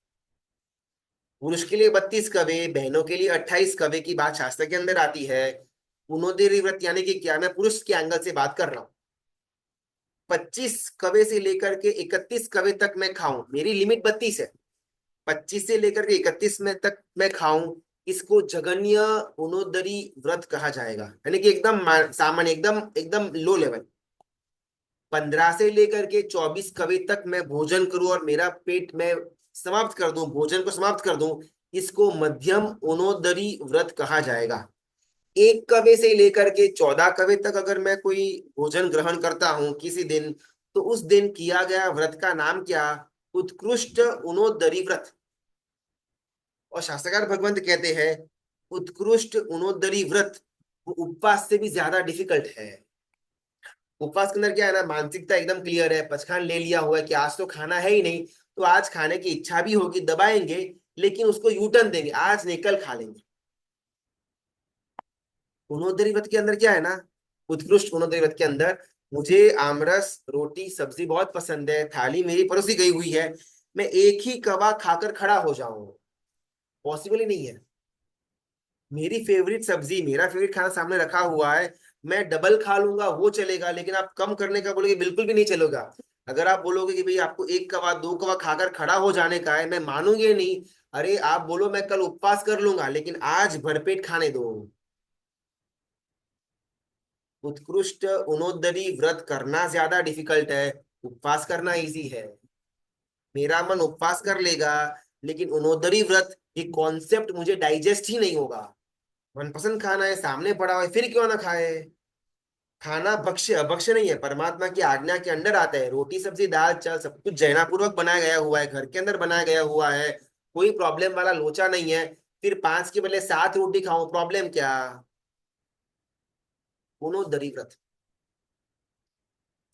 पुरुष के लिए 32 कवे, बहनों के लिए 28 कवे की बात शास्त्र के अंदर आती है। पुनोदरी व्रत यानी कि क्या, मैं पुरुष के एंगल से बात कर रहा हूँ। 25 कवे से लेकर के 31 कवे तक मैं खाऊं, मेरी लिमिट 32 है। 25 से लेकर के 31 में तक मैं खाऊं, इसको जघन्य पुनोदरी व्रत कहा जाएगा, यानी कि एकदम सामान्य, एकदम एकदम लो लेवल। 15 से लेकर के 24 कवे तक मैं भोजन करूं और मेरा पेट में समाप्त कर दूं, भोजन को समाप्त कर दूं, इसको मध्यम ओनोदरी व्रत कहा जाएगा। 1 कवे से लेकर के 14 कवे तक अगर मैं कोई भोजन ग्रहण करता हूं किसी दिन, तो उस दिन किया गया व्रत का नाम क्या? उत्कृष्ट उनोदरी व्रत। और शास्त्रकार भगवंत कहते हैं उत्कृष्ट उनोदरी व्रत वो उपवास से भी ज्यादा डिफिकल्ट है। उपवास के अंदर क्या है ना, मानसिकता एकदम क्लियर है, पचखान ले लिया हुआ है कि आज तो खाना है ही नहीं, तो आज खाने की इच्छा भी होगी, दबाएंगे, लेकिन उसको यूटर्न देंगे, आज नहीं कल खा लेंगे। उनोदरी व्रत के अंदर क्या है ना, उत्कृष्ट उनोदरी व्रत के अंदर मुझे आमरस रोटी सब्जी बहुत पसंद है, थाली मेरी परोसी गई हुई है, मैं एक ही कवा खाकर खड़ा हो जाऊं, पॉसिबल ही नहीं है। मेरी फेवरेट सब्जी, मेरा फेवरेट खाना सामने रखा हुआ है, मैं डबल खा लूंगा वो चलेगा, लेकिन आप कम करने का बोलोगे बिल्कुल भी नहीं चलेगा। अगर आप बोलोगे कि भाई आपको 1 कवा 2 कवा खाकर खड़ा हो जाने का है, मैं मानूंगी नहीं। अरे आप बोलो मैं कल उपवास कर लूंगा, लेकिन आज भरपेट खाने दो। उत्कृष्ट उनोदरी व्रत करना ज्यादा डिफिकल्ट है, उपवास करना इजी है। मेरा मन उपवास कर लेगा, लेकिन उनोदरी व्रत ये कॉन्सेप्ट मुझे डाइजेस्ट ही नहीं होगा। मनपसंद खाना है, सामने पड़ा हुआ है, फिर क्यों ना खाए। खाना भक्ष्य अभक्ष्य नहीं है, परमात्मा की आज्ञा के अंडर आता है। रोटी सब्जी दाल चावल सब कुछ जैनापूर्वक बनाया गया हुआ है, घर के अंदर बनाया गया हुआ है, कोई प्रॉब्लम वाला लोचा नहीं है। फिर 5 के बदले 7 रोटी खाओ, प्रॉब्लम क्या? पुनोदरी व्रत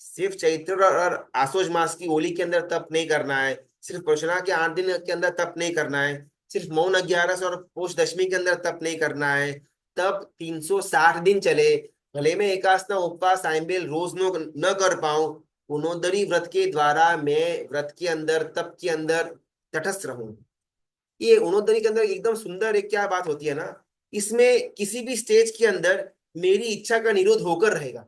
सिर्फ चैत्र और आसोज मास की होली के अंदर तप नहीं करना है, सिर्फ कृष्णा के 8 दिन के अंदर तप नहीं करना है, सिर्फ मौन 11 और पोष दशमी के अंदर तप नहीं करना है, तब 360 दिन चले, भले मैं एकासना उपवास आइंबेल रोज न कर पाऊं, पुनोदरी व्रत के द्वारा मैं व्रत के अंदर तप के अंदर तटस्थ रहूं। ये उनोदरी के अंदर एकदम सुंदर एक क्या बात होती है ना, इसमें किसी भी स्टेज के अंदर मेरी इच्छा का निरोध होकर रहेगा।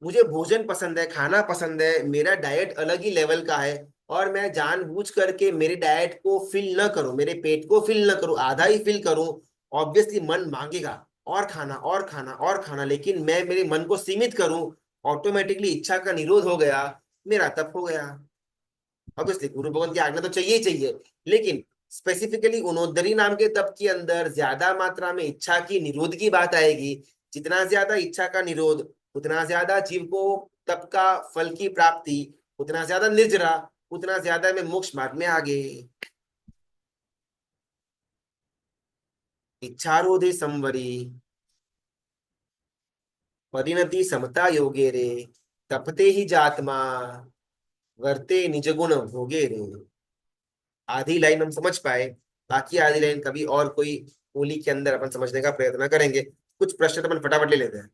मुझे भोजन पसंद है, खाना पसंद है, मेरा डाइट अलग ही लेवल का है, और मैं जानबूझ करके मेरे डाइट को फिल न करूं, मेरे पेट को फिल न करूं, आधा ही फिल करूं, ऑब्वियसली मन मांगेगा और खाना और खाना और खाना, लेकिन मैं मेरे मन को सीमित करूं, ऑटोमेटिकली इच्छा का निरोध हो गया, मेरा तप हो गया। ऑब्वियसली गुरु भगवान की आज्ञा तो चाहिए ही चाहिए, लेकिन स्पेसिफिकली उनोदरी नाम के तप के अंदर ज्यादा मात्रा में इच्छा की निरोध की बात आएगी। जितना ज्यादा इच्छा का निरोध, उतना ज्यादा जीव को तप का फल की प्राप्ति, उतना ज्यादा निर्जरा, उतना ज्यादा में मोक्ष मार्ग में आगे। इच्छारोधे संवरी परिणति समता योगे रे, तपते ही जात्मा वर्ते निज गुण भोगे रे। आधी लाइन हम समझ पाए, बाकी आधी लाइन कभी और कोई बोली के अंदर अपन समझने का प्रयत्न करेंगे। कुछ प्रश्न तो अपन फटाफट ले लेते हैं।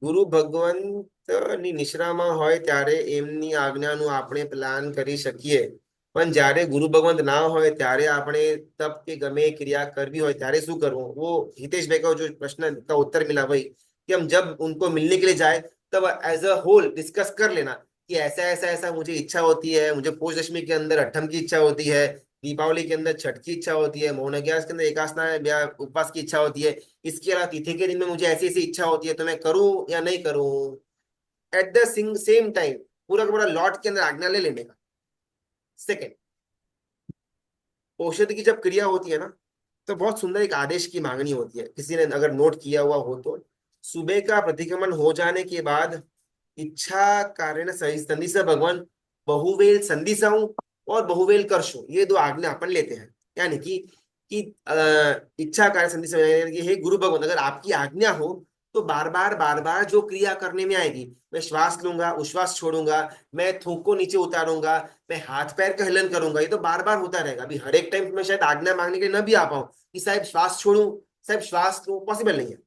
ગુરુ ભગવંતની નિશ્રામાં હોય ત્યારે એમની આજ્ઞાનું આપણે પ્લાન કરી શકીએ, પણ જ્યારે ગુરુ ભગવંત ના હોય ત્યારે આપણે તપ કે ગમે ક્રિયા કરવી હોય ત્યારે શું કરવું? वो हितेश भाई का जो प्रश्न का उत्तर मिला वही, कि हम जब उनको मिलने के लिए जाए तब एज अ होल डिस्कस कर लेना कि ऐसा ऐसा ऐसा मुझे इच्छा होती है, मुझे पोष दशमी के अंदर अट्ठम की इच्छा होती है, दीपावली के अंदर छठ की इच्छा होती है, मौन 11 के अंदर एकासना या उपवास की इच्छा होती है, इसके अलावा तिथि के दिन में मुझे ऐसी ऐसी इच्छा होती है, तो मैं करूं या नहीं करूं। एट द सेम टाइम पूरा का पूरा लॉट के अंदर आज्ञा ले लेने का। सेकेंड, औषधि की जब क्रिया होती है ना, तो बहुत सुंदर एक आदेश की मांगनी होती है, किसी ने अगर नोट किया हुआ हो तो, सुबह का प्रतिक्रमण हो जाने के बाद इच्छा कारण संधि भगवान बहुवेल संधिसाऊं और बहुवेल करशो, ये दो आज्ञा अपन लेते हैं। यानी कि इच्छा कार्य संधि से, हे गुरु भगवान, अगर आपकी आज्ञा हो तो बार बार जो क्रिया करने में आएगी, मैं श्वास लूंगा, उश्वास छोड़ूंगा, मैं थूक को नीचे उतारूंगा, मैं हाथ पैर का हिलन करूंगा, ये तो बार बार होता रहेगा। अभी हर एक टाइम मैं शायद आज्ञा मांगने के लिए न भी आ पाऊं कि साहब श्वास छोड़ू, साहब श्वास लो, पॉसिबल नहीं है।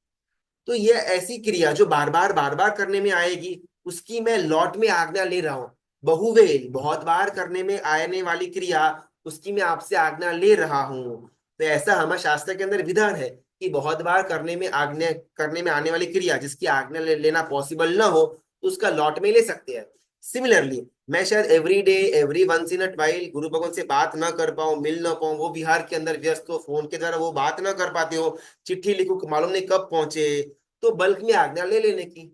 तो ये ऐसी क्रिया जो बार बार करने में आएगी, उसकी मैं लॉट में आज्ञा ले रहा हूं। बहुवेल, बहुत बार करने में आने वाली क्रिया, उसकी मैं आपसे आज्ञा ले रहा हूं। तो ऐसा हमारे शास्त्र के अंदर विधान है कि बहुत बार करने में आने वाली क्रिया जिसकी आज्ञा लेना पॉसिबल ना हो, तो उसका लॉट में ले सकते हैं। सिमिलरली मैं शायद every day, every once in a while गुरु भगवान से बात ना कर पाऊं, मिल ना पाऊं, वो बिहार के अंदर व्यस्त हो, फोन के द्वारा वो बात ना कर पाते हो, चिट्ठी लिखो मालूम नहीं कब पहुंचे, तो बल्क में आज्ञा ले लेने की।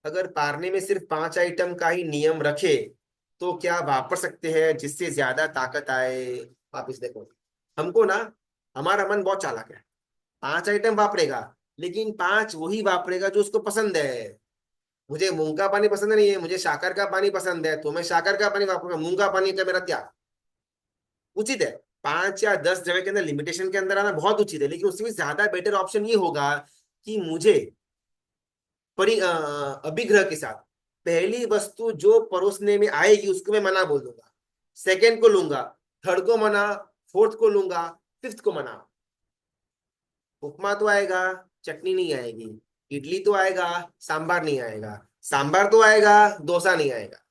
अगर पारने में सिर्फ 5 आइटम का ही नियम रखे तो क्या वापर सकते हैं जिससे ज्यादा ताकत आए? वापिस देखो, हमको ना, हमारा मन बहुत चालाक है, 5 आइटम वापरेगा, लेकिन 5 वही वापरेगा जो उसको पसंद है। मुझे मूंग का पानी पसंद नहीं है, मुझे शाकर का पानी पसंद है, तो मैं शाकर का पानी वापरूंगा, मूंग का पानी का मेरा त्याग। उचित है, 5 या 10 जगह के अंदर लिमिटेशन के अंदर आना बहुत उचित है, लेकिन उससे भी ज्यादा बेटर ऑप्शन ये होगा कि मुझे अभिग्रह के साथ पहली वस्तु जो परोसने में आएगी उसको मैं मना बोल दूंगा, सेकेंड को लूंगा, थर्ड को मना, फोर्थ को लूंगा, फिफ्थ को मना। उपमा तो आएगा, चटनी नहीं आएगी, इडली तो आएगा, सांबार नहीं आएगा, सांबार तो आएगा, डोसा नहीं आएगा।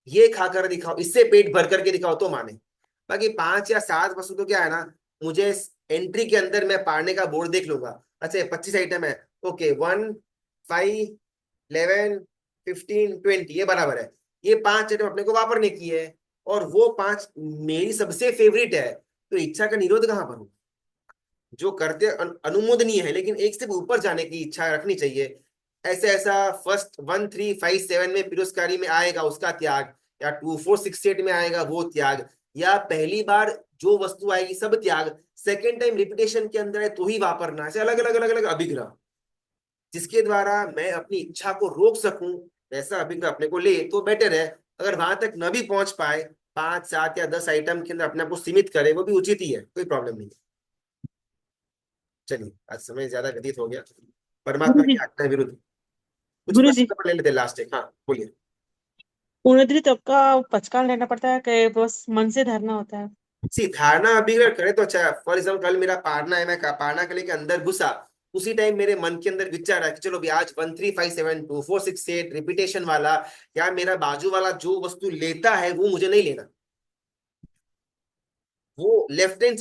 ये खाकर दिखाओ, इससे पेट भर करके दिखाओ तो माने। बाकी 5 या 7 वस्तु तो क्या है ना, मुझे एंट्री के अंदर मैं पारने का बोर्ड देख लूंगा, अच्छा 25 आइटम है, ओके 1 5 11 15 20 ये बराबर है, ये 5 आइटम अपने को वापरने की है, और वो 5 मेरी सबसे फेवरेट है, तो इच्छा का निरोध कहां पर हो? जो करते अनुमोदनीय है, लेकिन एक स्टेप ऊपर जाने की इच्छा रखनी चाहिए। ऐसे ऐसा फर्स्ट 1 3 5 7 में पिरोस्कारी में आएगा उसका त्याग, या 2 4 6 8 में आएगा वो त्याग, या पहली बार जो वस्तु आएगी सब त्याग, सेकेंड टाइम रिपीटेशन के अंदर है तो ही वापरना। ऐसे अलग अलग अलग अलग अभिग्रह जिसके द्वारा मैं अपनी इच्छा को रोक सकूं, ऐसा अभिग्रह अपने को ले तो बेटर है। अगर वहां तक न भी पहुंच पाए, 5 7 या 10 आइटम के अंदर अपने आप को सीमित करे, वो भी उचित ही है, कोई प्रॉब्लम नहीं है। चलिए, आज समय ज्यादा व्यतीत हो गया, परमात्मा गुरु की जी, आज्ञा विरुद्ध कुछ गुरु जी, प्रश्न ले लेते लास्ट एक। हाँ बोलिए। उन्नति तब का पचकान लेना पड़ता है कि बस मन से धरना होता है? सी धारणा अभिग्रह करे तो अच्छा है। फॉर एग्जाम्पल कल मेरा पारना है, मैं पारना के लेके अंदर घुसा, उसी टाइम मेरे मन के अंदर विचार है कि चलो भी आज 1 3 5 7 2 4 6 8 रिपीटेशन वाला, या मेरा बाजू वाला जो वस्तु लेता है वो मुझे नहीं लेना, वो लेफ्ट हैंड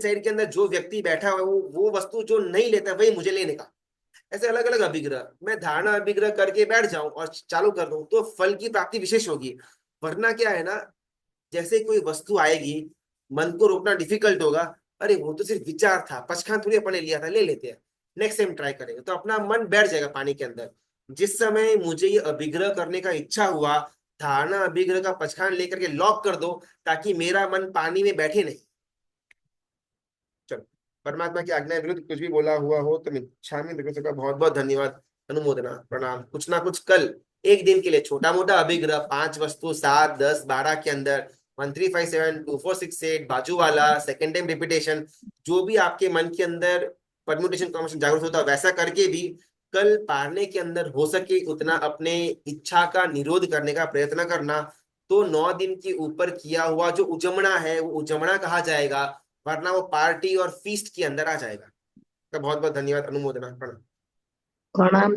साइड के अंदर जो व्यक्ति बैठा हुआ है वो वस्तु जो नहीं लेता वही मुझे लेने का। ऐसे अलग अलग अभिग्रह, मैं धारणा अभिग्रह करके बैठ जाऊं और चालू कर दूं तो फल की प्राप्ति विशेष होगी। वरना क्या है ना, जैसे कोई वस्तु आएगी, मन को रोकना डिफिकल्ट होगा, अरे वो तो सिर्फ विचार था, पचखान थोड़ी अपने लिया था, ले लेते हैं, नेक्स्ट टाइम ट्राई करेंगे, तो अपना मन बैठ जाएगा पानी के अंदर। जिस समय मुझे ये अभिग्रह करने का इच्छा हुआ, धारणा अभिग्रह का पचखान लेकर के लॉक कर दो, ताकि मेरा मन पानी में बैठे नहीं। चलो, परमात्मा की आज्ञा विरुद्ध कुछ भी बोला हुआ हो तो मिच्छामि दुक्कड़, बहुत बहुत धन्यवाद, अनुमोदना, प्रणाम। कुछ ना कुछ कल एक दिन के लिए छोटा मोटा अभिग्रह, 5 वस्तु 7 10 12 के अंदर 1 3 5 7 2 4 6 8 बाजू वाला, सेकेंड टाइम रिपीटेशन, जो भी आपके मन के अंदर परम्यूटेशन कॉम्बिनेशन जागृत होता है वैसा करके भी कल पारने के अंदर हो सके उतना अपने इच्छा का निरोध करने का प्रयत्न करना। तो 9 दिन के ऊपर किया हुआ जो उजमना है वो उजमना कहा जाएगा, वरना वो पार्टी और फीस्ट के अंदर आ जाएगा। तो बहुत बहुत धन्यवाद, अनुमोदना, प्रणाम। प्रणाम।